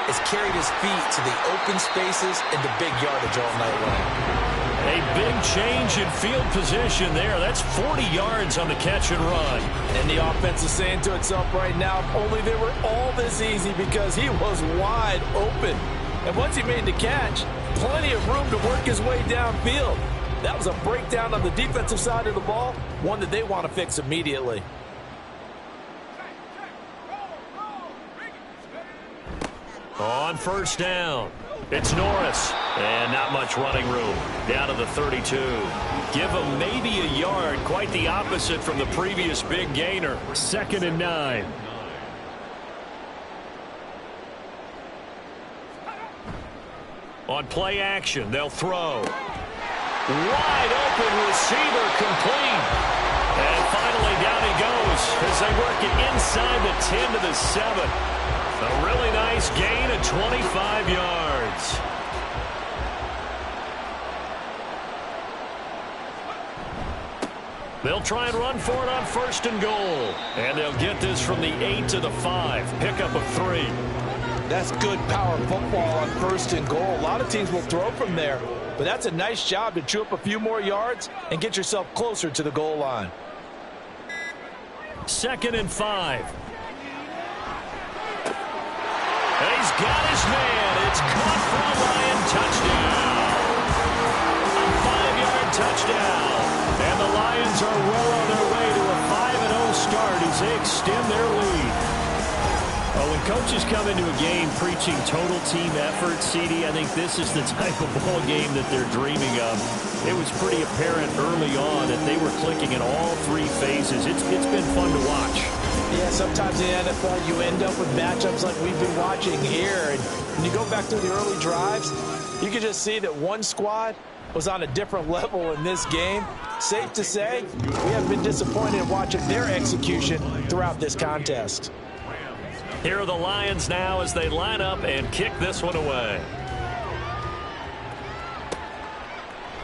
has carried his feet to the open spaces and the big yardage all night long. A big change in field position there. That's 40 yards on the catch and run. And the offense is saying to itself right now, if only they were all this easy because he was wide open. And once he made the catch, plenty of room to work his way downfield. That was a breakdown on the defensive side of the ball, one that they want to fix immediately. On 1st down, it's Norris. And not much running room. Down to the 32. Give him maybe a yard. Quite the opposite from the previous big gainer. 2nd and 9. On play action, they'll throw. Wide open receiver complete. And finally down he goes as they work it inside the 10 to the 7. A really nice gain of 25 yards. They'll try and run for it on 1st and goal. And they'll get this from the 8 to the 5. Pickup of 3. That's good power football on 1st and goal. A lot of teams will throw from there. But that's a nice job to chew up a few more yards and get yourself closer to the goal line. 2nd and 5. And he's got his man. It's caught for a Lion touchdown. A 5-yard touchdown. And the Lions are well on their way to a 5-0 start as they extend their lead. Well, when coaches come into a game preaching total team effort, CD, I think this is the type of ball game that they're dreaming of. It was pretty apparent early on that they were clicking in all 3 phases. It's been fun to watch. Yeah, sometimes in the NFL you end up with matchups like we've been watching here. And when you go back through the early drives, you can just see that one squad was on a different level in this game. Safe to say, we have been disappointed in watching their execution throughout this contest. Here are the Lions now as they line up and kick this one away.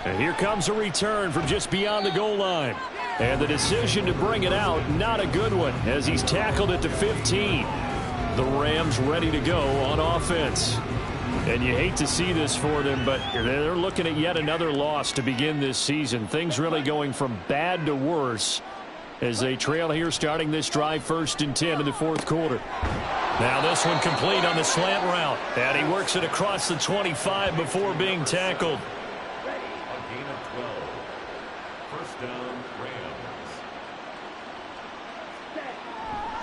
And here comes a return from just beyond the goal line. And the decision to bring it out, not a good one, as he's tackled at the 15. The Rams ready to go on offense. And you hate to see this for them, but they're looking at yet another loss to begin this season. Things really going from bad to worse as they trail here starting this drive 1st and 10 in the 4th quarter. Now this one complete on the slant route. And he works it across the 25 before being tackled. A gain of 12. 1st down, Rams.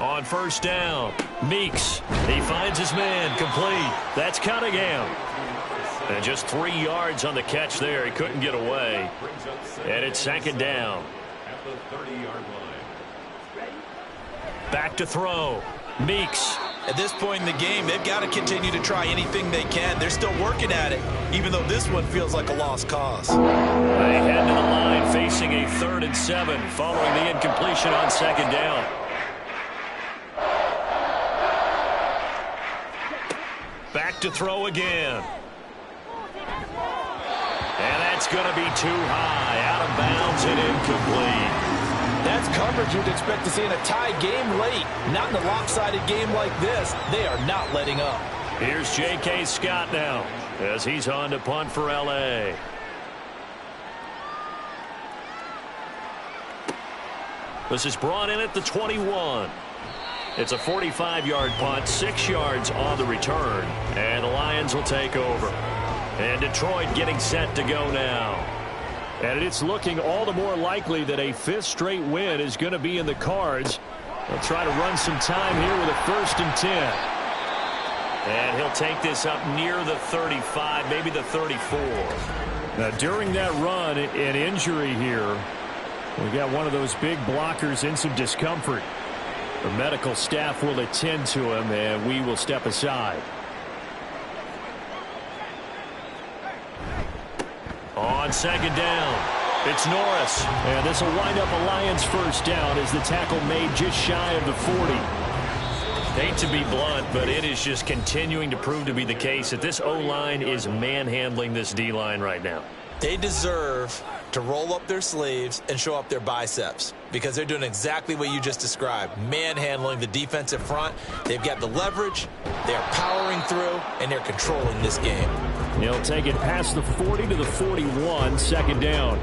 On 1st down, Meeks. He finds his man complete. That's Cunningham. And just 3 yards on the catch there. He couldn't get away. And it's 2nd down. At the 30-yard line. Back to throw. Meeks. At this point in the game, they've got to continue to try anything they can. They're still working at it, even though this one feels like a lost cause. They head to the line facing a 3rd and 7 following the incompletion on 2nd down. Back to throw again. And that's going to be too high. Out of bounds and incomplete. That's coverage you'd expect to see in a tie game late. Not in a lopsided game like this. They are not letting up. Here's J.K. Scott now as he's on to punt for L.A. This is brought in at the 21. It's a 45-yard punt, 6 yards on the return, and the Lions will take over. And Detroit getting set to go now. And it's looking all the more likely that a 5th straight win is going to be in the cards. They'll try to run some time here with a 1st and 10. And he'll take this up near the 35, maybe the 34. Now, during that run, an injury here. We got one of those big blockers in some discomfort. The medical staff will attend to him, and we will step aside. On 2nd down, it's Norris. And this will wind up a Lions 1st down as the tackle made just shy of the 40. Hate to be blunt, but it is just continuing to prove to be the case that this O-line is manhandling this D-line right now. They deserve to roll up their sleeves and show up their biceps because they're doing exactly what you just described, manhandling the defensive front. They've got the leverage, they're powering through, and they're controlling this game. He'll take it past the 40 to the 41, 2nd down.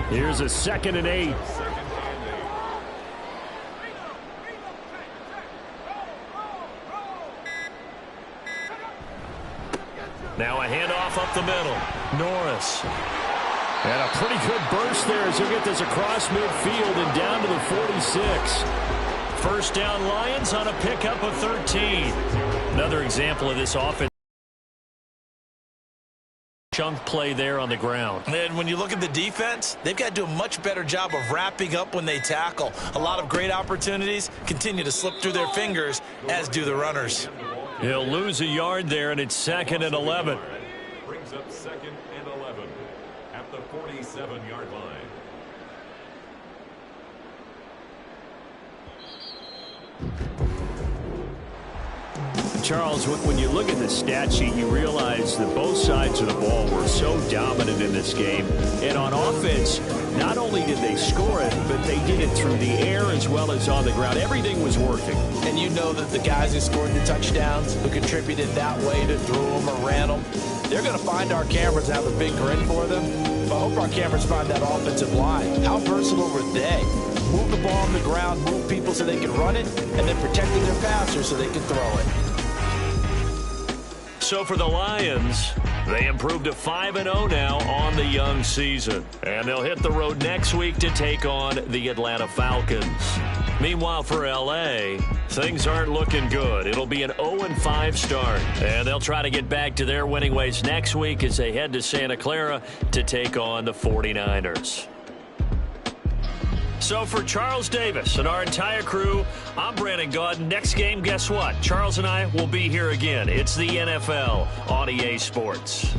Here's a 2nd and 8. Now a handoff up the middle. Norris. And a pretty good burst there as he'll get this across midfield and down to the 46. 1st down Lions on a pickup of 13. Another example of this offense. Chunk play there on the ground. And when you look at the defense, they've got to do a much better job of wrapping up when they tackle. A lot of great opportunities continue to slip through their fingers, as do the runners. He'll lose a yard there, and it's 2nd and 11. Brings up 2nd and 11 at the 47-yard line. Charles, when you look at the stat sheet, you realize that both sides of the ball were so dominant in this game. And on offense, not only did they score it, but they did it through the air as well as on the ground. Everything was working. And you know that the guys who scored the touchdowns, who contributed that way to throw them or ran them, they're going to find our cameras and have a big grin for them. But I hope our cameras find that offensive line. How versatile were they? Move the ball on the ground, move people so they can run it, and then protecting their passers so they can throw it. So for the Lions, they improved to 5-0 now on the young season. And they'll hit the road next week to take on the Atlanta Falcons. Meanwhile, for L.A., things aren't looking good. It'll be an 0-5 start. And they'll try to get back to their winning ways next week as they head to Santa Clara to take on the 49ers. So for Charles Davis and our entire crew, I'm Brandon Gaudin. Next game, guess what? Charles and I will be here again. It's the NFL on EA Sports.